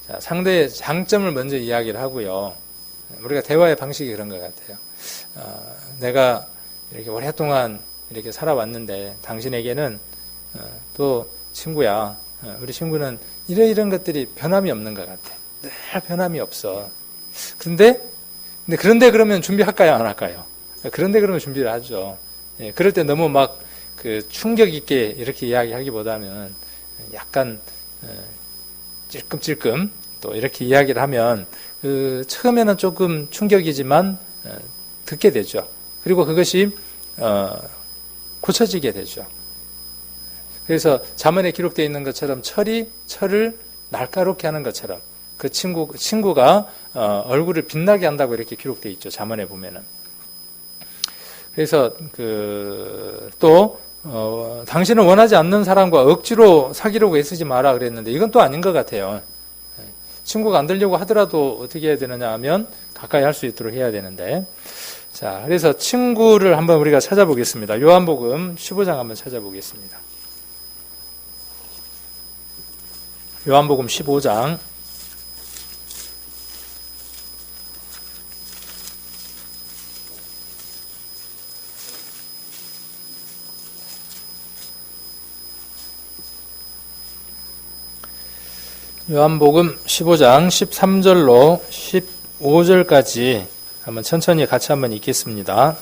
자, 상대의 장점을 먼저 이야기를 하고요. 우리가 대화의 방식이 그런 것 같아요. 내가 이렇게 오랫동안 이렇게 살아왔는데 당신에게는 또 친구야. 우리 친구는 이런 것들이 변함이 없는 것 같아. 늘 변함이 없어. 그런데 그러면 준비할까요? 안 할까요? 그런데 그러면 준비를 하죠. 예, 그럴 때 너무 막 그 충격 있게 이렇게 이야기하기보다는 약간 찔끔찔끔 또 이렇게 이야기를 하면 처음에는 조금 충격이지만 듣게 되죠. 그리고 그것이 고쳐지게 되죠. 그래서 잠언에 기록되어 있는 것처럼 철을 날카롭게 하는 것처럼 그 친구가 얼굴을 빛나게 한다고 이렇게 기록되어 있죠. 잠언에 보면은. 그래서 당신은 원하지 않는 사람과 억지로 사귀려고 애쓰지 마라 그랬는데 이건 또 아닌 것 같아요. 친구가 안 되려고 하더라도 어떻게 해야 되느냐 하면 가까이 할 수 있도록 해야 되는데. 자, 그래서 친구를 한번 우리가 찾아보겠습니다. 요한복음 15장 한번 찾아보겠습니다. 요한복음 15장 요한복음 15장 13절로 15절까지 한번 천천히 같이 한번 읽겠습니다.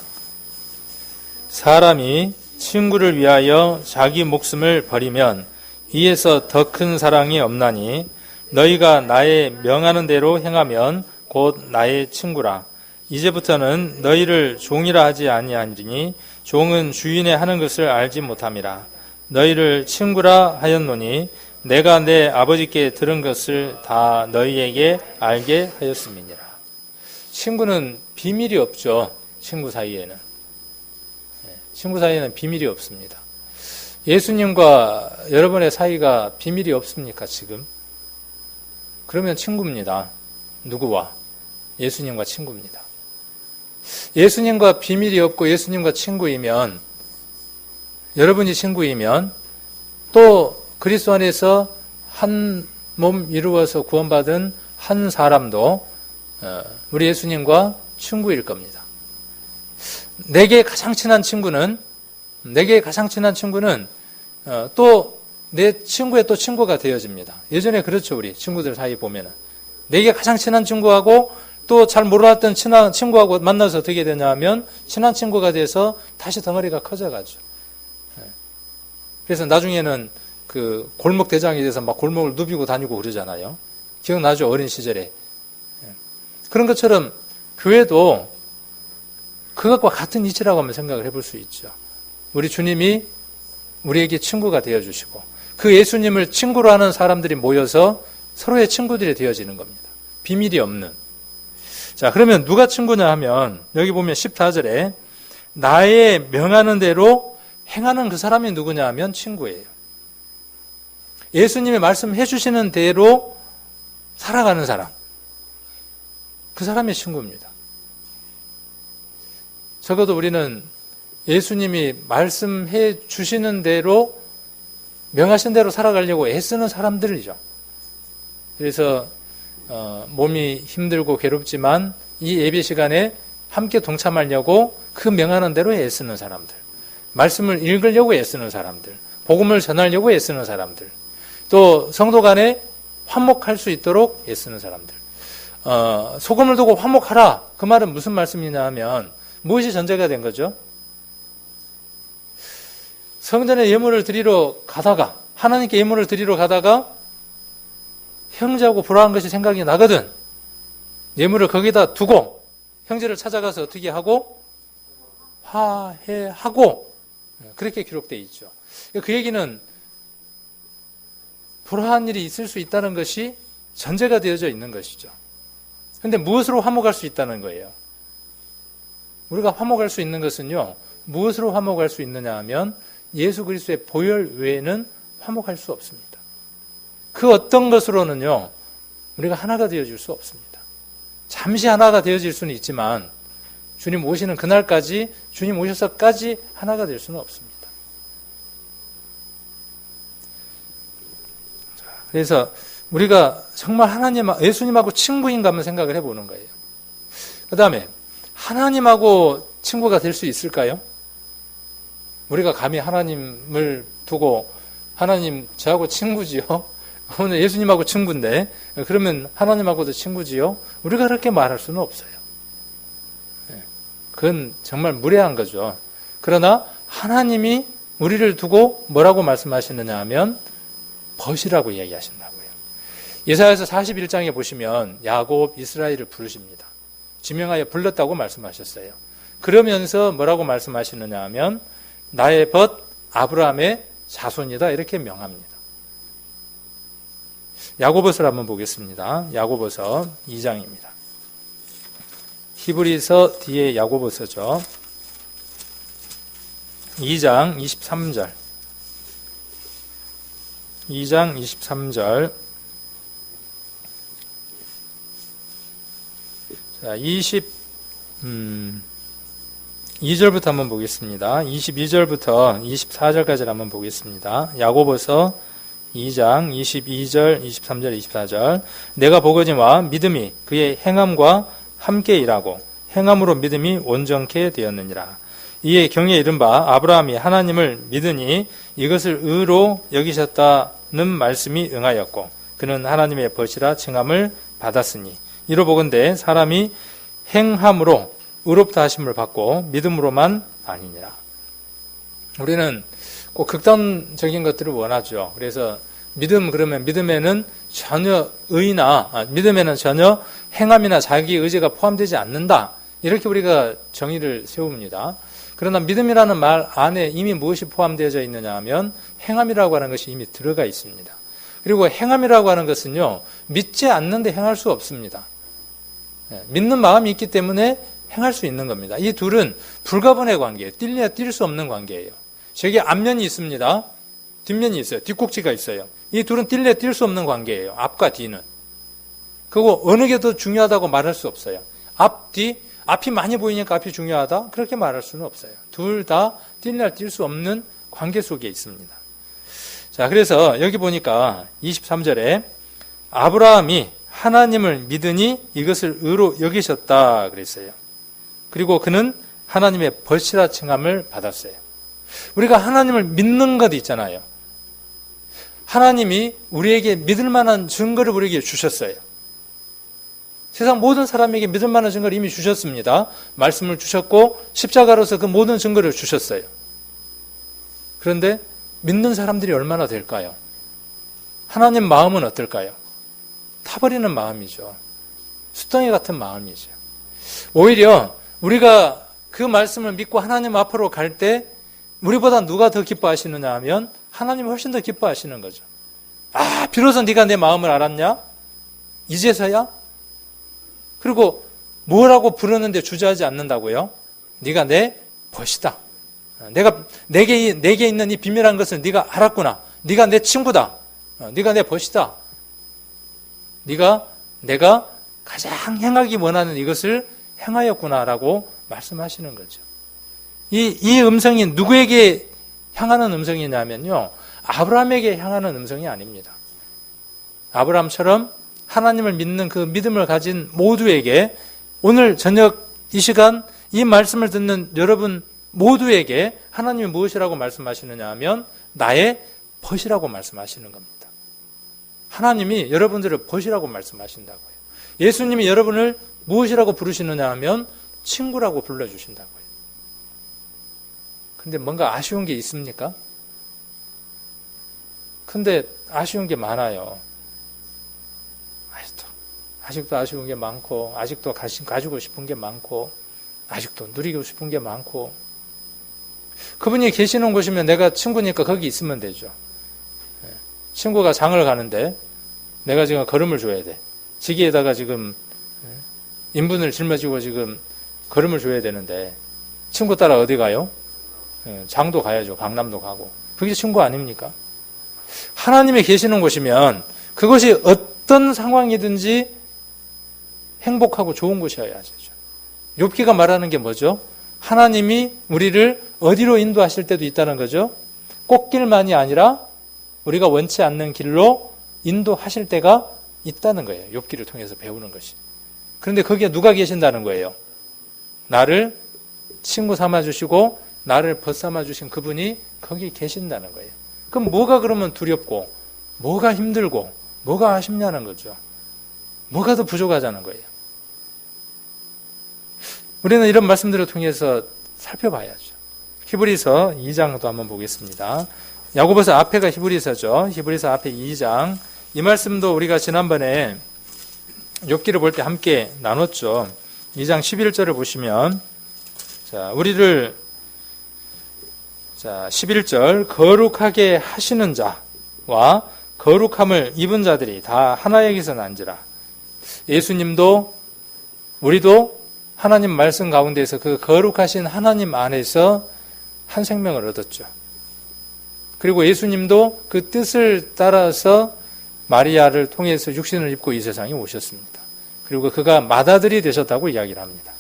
사람이 친구를 위하여 자기 목숨을 버리면 이에서 더 큰 사랑이 없나니 너희가 나의 명하는 대로 행하면 곧 나의 친구라. 이제부터는 너희를 종이라 하지 아니하리니 종은 주인의 하는 것을 알지 못함이라. 너희를 친구라 하였노니 내가 내 아버지께 들은 것을 다 너희에게 알게 하였음이니라. 친구는 비밀이 없죠. 친구 사이에는. 친구 사이에는 비밀이 없습니다. 예수님과 여러분의 사이가 비밀이 없습니까, 지금? 그러면 친구입니다. 누구와? 예수님과 친구입니다. 예수님과 비밀이 없고 예수님과 친구이면, 여러분이 친구이면 또 그리스도 안에서 한 몸 이루어서 구원받은 한 사람도 우리 예수님과 친구일 겁니다. 내게 가장 친한 친구는 또 내 친구의 또 친구가 되어집니다. 예전에 그렇죠. 우리 친구들 사이 보면은 내게 가장 친한 친구하고 또 잘 몰랐던 친한 친구하고 만나서 어떻게 되냐면 친한 친구가 돼서 다시 덩어리가 커져가죠. 그래서 나중에는 그 골목 대장이 돼서 막 골목을 누비고 다니고 그러잖아요. 기억나죠? 어린 시절에. 그런 것처럼 교회도 그것과 같은 이치라고 한번 생각을 해볼 수 있죠. 우리 주님이 우리에게 친구가 되어주시고 그 예수님을 친구로 하는 사람들이 모여서 서로의 친구들이 되어지는 겁니다. 비밀이 없는. 자, 그러면 누가 친구냐 하면 여기 보면 14절에 나의 명하는 대로 행하는 그 사람이 누구냐 하면 친구예요. 예수님이 말씀해 주시는 대로 살아가는 사람. 그 사람이 친구입니다. 적어도 우리는 예수님이 말씀해 주시는 대로 명하신 대로 살아가려고 애쓰는 사람들이죠. 그래서 몸이 힘들고 괴롭지만 이 예배 시간에 함께 동참하려고 그 명하는 대로 애쓰는 사람들, 말씀을 읽으려고 애쓰는 사람들, 복음을 전하려고 애쓰는 사람들, 또 성도 간에 화목할 수 있도록 애쓰는 사람들. 소금을 두고 화목하라. 그 말은 무슨 말씀이냐 하면 무엇이 전제가 된 거죠? 성전에 예물을 드리러 가다가, 하나님께 예물을 드리러 가다가 형제하고 불화한 것이 생각이 나거든. 예물을 거기다 두고 형제를 찾아가서 어떻게 하고? 화해하고. 그렇게 기록되어 있죠. 그 얘기는 불화한 일이 있을 수 있다는 것이 전제가 되어져 있는 것이죠. 그런데 무엇으로 화목할 수 있다는 거예요? 우리가 화목할 수 있는 것은요, 무엇으로 화목할 수 있느냐 하면 예수 그리스도의 보혈 외에는 화목할 수 없습니다. 그 어떤 것으로는요, 우리가 하나가 되어질 수 없습니다. 잠시 하나가 되어질 수는 있지만 주님 오시는 그날까지, 주님 오셔서까지 하나가 될 수는 없습니다. 그래서 우리가 정말 예수님하고 친구인가 한번 생각을 해보는 거예요. 그 다음에 하나님하고 친구가 될 수 있을까요? 우리가 감히 하나님을 두고 하나님 저하고 친구지요? 오늘 예수님하고 친구인데 그러면 하나님하고도 친구지요? 우리가 그렇게 말할 수는 없어요. 그건 정말 무례한 거죠. 그러나 하나님이 우리를 두고 뭐라고 말씀하시느냐 하면 벗이라고 이야기하신다고요. 예사야서 41장에 보시면 야곱, 이스라엘을 부르십니다. 지명하여 불렀다고 말씀하셨어요. 그러면서 뭐라고 말씀하시느냐 하면 나의 벗 아브라함의 자손이다 이렇게 명합니다. 야고보서를 한번 보겠습니다. 야고보서 2장입니다. 히브리서 뒤에 야고보서죠. 2장 23절. 2장 23절. 자, 22절부터 한번 보겠습니다. 22절부터 24절까지 한번 보겠습니다. 야고보서 2장 22절, 23절, 24절. 내가 보거니와 믿음이 그의 행함과 함께 일하고 행함으로 믿음이 온전케 되었느니라. 이에 경에 이른 바 아브라함이 하나님을 믿으니 이것을 의로 여기셨다는 말씀이 응하였고 그는 하나님의 벗이라 칭함을 받았으니 이로 보건대 사람이 행함으로 의롭다 하심을 받고 믿음으로만 아니니라. 우리는 꼭 극단적인 것들을 원하죠. 그래서 그러면 믿음에는 전혀 믿음에는 전혀 행함이나 자기 의지가 포함되지 않는다. 이렇게 우리가 정의를 세웁니다. 그러나 믿음이라는 말 안에 이미 무엇이 포함되어져 있느냐 하면 행함이라고 하는 것이 이미 들어가 있습니다. 그리고 행함이라고 하는 것은요, 믿지 않는데 행할 수 없습니다. 믿는 마음이 있기 때문에 행할 수 있는 겁니다. 이 둘은 불가분의 관계예요. 뛸래야 뛸 수 없는 관계예요. 저기 앞면이 있습니다. 뒷면이 있어요. 뒷꼭지가 있어요. 이 둘은 뛸래야 뛸 수 없는 관계예요. 앞과 뒤는. 그리고 어느 게 더 중요하다고 말할 수 없어요. 앞, 뒤, 앞이 많이 보이니까 앞이 중요하다? 그렇게 말할 수는 없어요. 둘 다 뛸래야 뛸 수 없는 관계 속에 있습니다. 자, 그래서 여기 보니까 23절에 아브라함이 하나님을 믿으니 이것을 의로 여기셨다 그랬어요. 그리고 그는 하나님의 벗이라 칭함을 받았어요. 우리가 하나님을 믿는 것 있잖아요. 하나님이 우리에게 믿을 만한 증거를 우리에게 주셨어요. 세상 모든 사람에게 믿을 만한 증거를 이미 주셨습니다. 말씀을 주셨고 십자가로서 그 모든 증거를 주셨어요. 그런데 믿는 사람들이 얼마나 될까요? 하나님 마음은 어떨까요? 타버리는 마음이죠. 수덩이 같은 마음이죠. 오히려 우리가 그 말씀을 믿고 하나님 앞으로 갈 때 우리보다 누가 더 기뻐하시느냐 하면 하나님이 훨씬 더 기뻐하시는 거죠. 아, 비로소 네가 내 마음을 알았냐? 이제서야? 그리고 뭐라고 부르는데 주저하지 않는다고요? 네가 내 벗이다. 내게 있는 이 비밀한 것을 네가 알았구나. 네가 내 친구다. 네가 내 벗이다. 내가 가장 행하기 원하는 이것을 행하였구나라고 말씀하시는 거죠. 이 음성이 누구에게 향하는 음성이냐면요, 아브라함에게 향하는 음성이 아닙니다. 아브라함처럼 하나님을 믿는 그 믿음을 가진 모두에게, 오늘 저녁 이 시간 이 말씀을 듣는 여러분 모두에게 하나님이 무엇이라고 말씀하시느냐 하면 나의 벗이라고 말씀하시는 겁니다. 하나님이 여러분들을 벗이라고 말씀하신다고요. 예수님이 여러분을 무엇이라고 부르시느냐 하면 친구라고 불러주신다고요. 근데 뭔가 아쉬운 게 있습니까? 근데 아쉬운 게 많아요. 아직도 아쉬운 게 많고, 아직도 가지고 싶은 게 많고, 아직도 누리고 싶은 게 많고. 그분이 계시는 곳이면 내가 친구니까 거기 있으면 되죠. 친구가 장을 가는데 내가 지금 걸음을 줘야 돼. 지기에다가 지금 인분을 짊어지고 지금 걸음을 줘야 되는데 친구 따라 어디 가요? 장도 가야죠. 강남도 가고. 그게 친구 아닙니까? 하나님이 계시는 곳이면 그것이 어떤 상황이든지 행복하고 좋은 곳이어야죠. 욥기가 말하는 게 뭐죠? 하나님이 우리를 어디로 인도하실 때도 있다는 거죠. 꽃길만이 아니라 우리가 원치 않는 길로 인도하실 때가 있다는 거예요. 욥기를 통해서 배우는 것이. 그런데 거기에 누가 계신다는 거예요? 나를 친구 삼아주시고 나를 벗삼아주신 그분이 거기 계신다는 거예요. 그럼 뭐가 그러면 두렵고 뭐가 힘들고 뭐가 아쉽냐는 거죠. 뭐가 더 부족하자는 거예요. 우리는 이런 말씀들을 통해서 살펴봐야죠. 히브리서 2장도 한번 보겠습니다. 야고보서 앞에가 히브리서죠. 히브리서 앞에 2장. 이 말씀도 우리가 지난번에 욥기를 볼 때 함께 나눴죠. 2장 11절을 보시면, 자, 우리를, 11절, 거룩하게 하시는 자와 거룩함을 입은 자들이 다 하나에게서 난지라. 예수님도 우리도 하나님 말씀 가운데서 그 거룩하신 하나님 안에서 한 생명을 얻었죠. 그리고 예수님도 그 뜻을 따라서 마리아를 통해서 육신을 입고 이 세상에 오셨습니다. 그리고 그가 맏아들이 되셨다고 이야기를 합니다.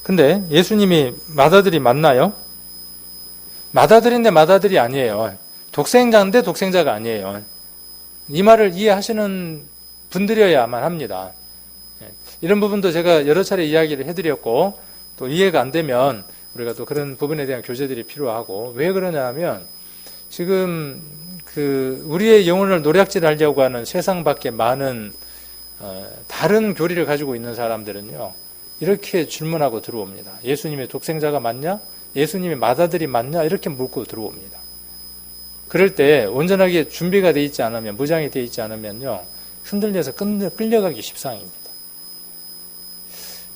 근데 예수님이 맏아들이 맞나요? 맏아들인데 맏아들이 아니에요. 독생자인데 독생자가 아니에요. 이 말을 이해하시는 분들이어야만 합니다. 이런 부분도 제가 여러 차례 이야기를 해드렸고 또 이해가 안 되면 우리가 또 그런 부분에 대한 교제들이 필요하고, 왜 그러냐 하면 지금 우리의 영혼을 노략질하려고 하는 세상 밖에 많은 다른 교리를 가지고 있는 사람들은요, 이렇게 질문하고 들어옵니다. 예수님의 독생자가 맞냐? 예수님의 맏아들이 맞냐? 이렇게 묻고 들어옵니다. 그럴 때 온전하게 준비가 되어 있지 않으면, 무장이 되어 있지 않으면요, 흔들려서 끌려가기 십상입니다.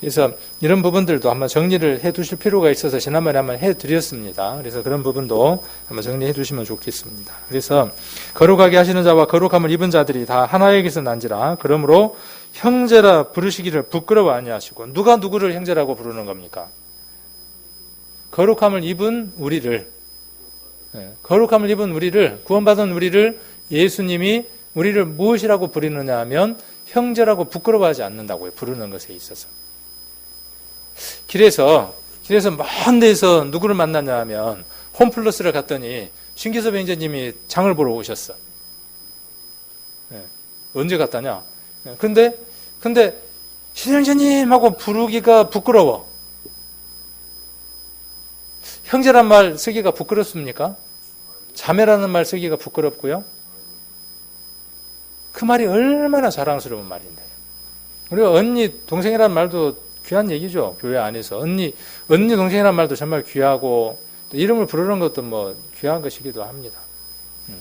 그래서 이런 부분들도 한번 정리를 해 두실 필요가 있어서 지난번에 한번 해 드렸습니다. 그래서 그런 부분도 한번 정리해 두시면 좋겠습니다. 그래서 거룩하게 하시는 자와 거룩함을 입은 자들이 다 하나에게서 난지라. 그러므로 형제라 부르시기를 부끄러워 아니하시고. 누가 누구를 형제라고 부르는 겁니까? 거룩함을 입은 우리를, 거룩함을 입은 우리를, 구원받은 우리를 예수님이 우리를 무엇이라고 부르느냐 하면 형제라고 부끄러워하지 않는다고요. 부르는 것에 있어서. 길에서 먼 데서 누구를 만났냐 하면 홈플러스를 갔더니 신기섭 형제님이 장을 보러 오셨어. 언제 갔다냐? 근데 신형제님 하고 부르기가 부끄러워. 형제란 말 쓰기가 부끄럽습니까? 자매라는 말 쓰기가 부끄럽고요. 그 말이 얼마나 자랑스러운 말인데. 우리가 언니, 동생이라는 말도 귀한 얘기죠. 교회 안에서. 언니, 동생이라는 말도 정말 귀하고, 또 이름을 부르는 것도 뭐 귀한 것이기도 합니다.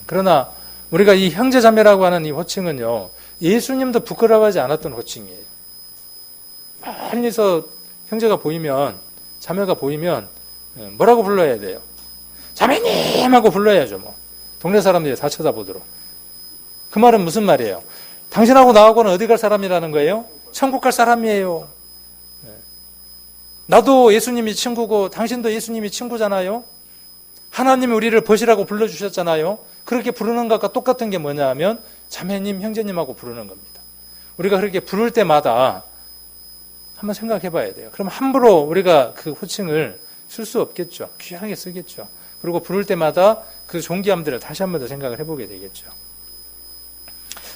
그러나 우리가 이 형제자매라고 하는 이 호칭은요, 예수님도 부끄러워하지 않았던 호칭이에요. 멀리서 형제가 보이면, 자매가 보이면 뭐라고 불러야 돼요? 자매님! 하고 불러야죠. 뭐. 동네 사람들이 다 쳐다보도록. 그 말은 무슨 말이에요? 당신하고 나하고는 어디 갈 사람이라는 거예요? 천국 갈 사람이에요. 나도 예수님이 친구고 당신도 예수님이 친구잖아요. 하나님이 우리를 벗이라고 불러주셨잖아요. 그렇게 부르는 것과 똑같은 게 뭐냐 하면 자매님, 형제님하고 부르는 겁니다. 우리가 그렇게 부를 때마다 한번 생각해 봐야 돼요. 그럼 함부로 우리가 그 호칭을 쓸 수 없겠죠. 귀하게 쓰겠죠. 그리고 부를 때마다 그 존귀함들을 다시 한번 더 생각을 해보게 되겠죠.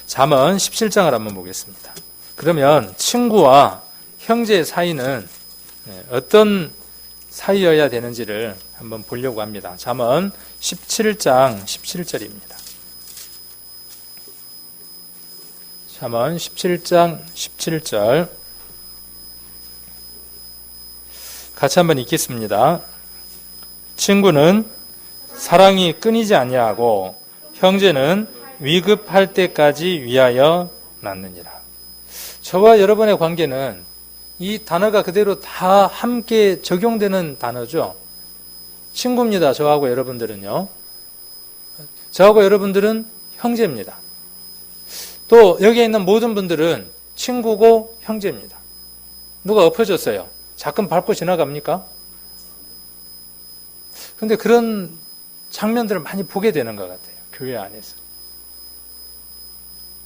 잠언 17장을 한번 보겠습니다. 그러면 친구와 형제의 사이는 어떤 사이여야 되는지를 한번 보려고 합니다. 잠언 17장 17절입니다. 잠언 17장 17절 같이 한번 읽겠습니다. 친구는 사랑이 끊이지 아니하고 형제는 위급할 때까지 위하여 낳느니라. 저와 여러분의 관계는 이 단어가 그대로 다 함께 적용되는 단어죠. 친구입니다. 저하고 여러분들은요. 저하고 여러분들은 형제입니다. 또 여기에 있는 모든 분들은 친구고 형제입니다. 누가 엎어졌어요. 자꾸 밟고 지나갑니까? 근데 그런 장면들을 많이 보게 되는 것 같아요. 교회 안에서.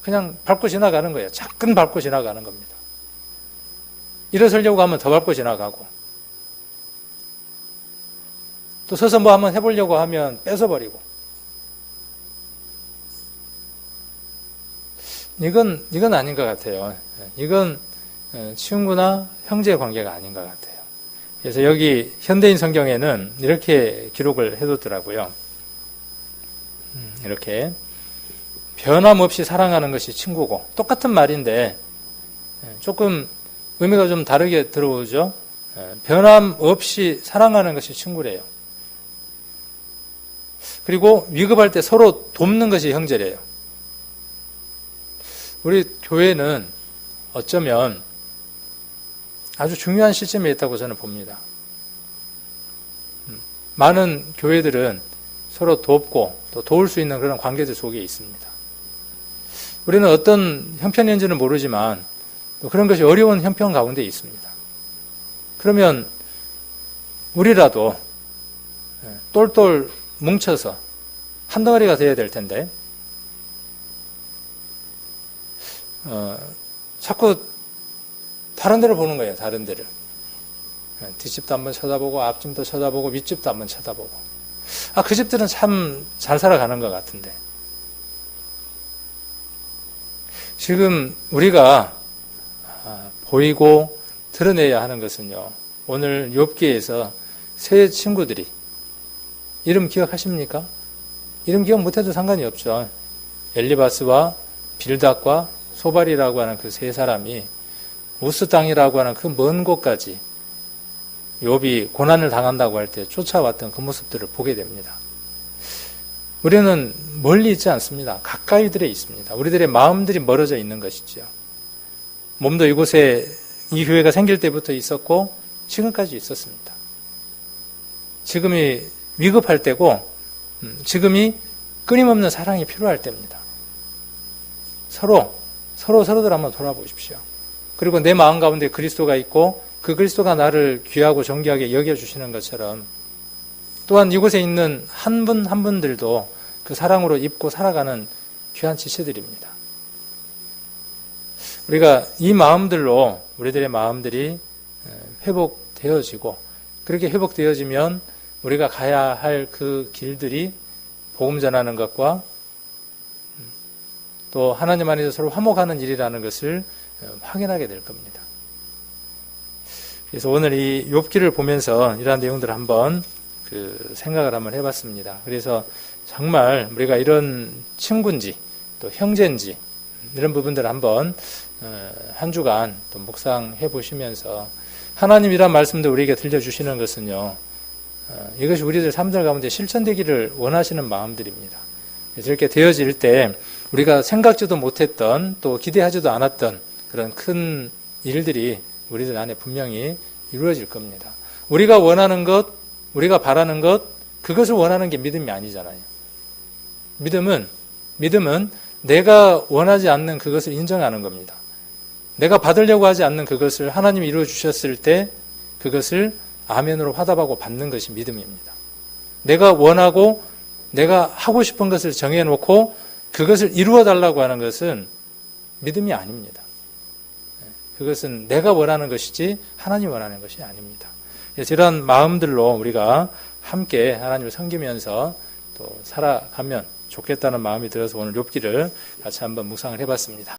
그냥 밟고 지나가는 거예요. 자꾸 밟고 지나가는 겁니다. 일어서려고 하면 더 밟고 지나가고, 또 서서 뭐 한번 해보려고 하면 뺏어버리고. 이건 아닌 것 같아요. 이건 친구나 형제의 관계가 아닌 것 같아요. 그래서 여기 현대인 성경에는 이렇게 기록을 해뒀더라고요. 이렇게 변함없이 사랑하는 것이 친구고, 똑같은 말인데 조금 의미가 좀 다르게 들어오죠. 변함없이 사랑하는 것이 친구래요. 그리고 위급할 때 서로 돕는 것이 형제래요. 우리 교회는 어쩌면 아주 중요한 시점에 있다고 저는 봅니다. 많은 교회들은 서로 돕고 또 도울 수 있는 그런 관계들 속에 있습니다. 우리는 어떤 형편인지는 모르지만 또 그런 것이 어려운 형편 가운데 있습니다. 그러면 우리라도 똘똘 뭉쳐서 한 덩어리가 되어야 될 텐데 자꾸 다른 데를 보는 거예요. 다른 데를. 뒷집도 한번 쳐다보고 앞집도 쳐다보고 윗집도 한번 쳐다보고. 그 집들은 참 잘 살아가는 것 같은데. 지금 우리가 보이고 드러내야 하는 것은요. 오늘 욥기에서 세 친구들이 이름 기억하십니까? 이름 기억 못해도 상관이 없죠. 엘리바스와 빌닷과 소발이라고 하는 그 세 사람이 우스 땅이라고 하는 그 먼 곳까지 욥이 고난을 당한다고 할 때 쫓아왔던 그 모습들을 보게 됩니다. 우리는 멀리 있지 않습니다. 가까이들에 있습니다. 우리들의 마음들이 멀어져 있는 것이죠. 몸도 이곳에 이 교회가 생길 때부터 있었고 지금까지 있었습니다. 지금이 위급할 때고 지금이 끊임없는 사랑이 필요할 때입니다. 서로들 한번 돌아보십시오. 그리고 내 마음 가운데 그리스도가 있고 그 그리스도가 나를 귀하고 존귀하게 여겨주시는 것처럼 또한 이곳에 있는 한 분 한 분들도 그 사랑으로 입고 살아가는 귀한 지체들입니다. 우리가 이 마음들로 우리들의 마음들이 회복되어지고 그렇게 회복되어지면 우리가 가야 할 그 길들이 복음 전하는 것과 또 하나님 안에서 서로 화목하는 일이라는 것을 확인하게 될 겁니다. 그래서 오늘 이 욥기를 보면서 이러한 내용들을 한번 생각을 한번 해봤습니다. 그래서 정말 우리가 이런 친구인지 또 형제인지 이런 부분들을 한번 한 주간 또 묵상해 보시면서 하나님이란 말씀도 우리에게 들려주시는 것은요, 이것이 우리들 삶들 가운데 실천되기를 원하시는 마음들입니다. 그래서 이렇게 되어질 때 우리가 생각지도 못했던 또 기대하지도 않았던 그런 큰 일들이 우리들 안에 분명히 이루어질 겁니다. 우리가 원하는 것, 우리가 바라는 것, 그것을 원하는 게 믿음이 아니잖아요. 믿음은 내가 원하지 않는 그것을 인정하는 겁니다. 내가 받으려고 하지 않는 그것을 하나님이 이루어 주셨을 때 그것을 아멘으로 화답하고 받는 것이 믿음입니다. 내가 원하고 내가 하고 싶은 것을 정해놓고 그것을 이루어 달라고 하는 것은 믿음이 아닙니다. 그것은 내가 원하는 것이지 하나님 원하는 것이 아닙니다. 그래서 이런 마음들로 우리가 함께 하나님을 섬기면서 또 살아가면 좋겠다는 마음이 들어서 오늘 욥기를 같이 한번 묵상을 해봤습니다.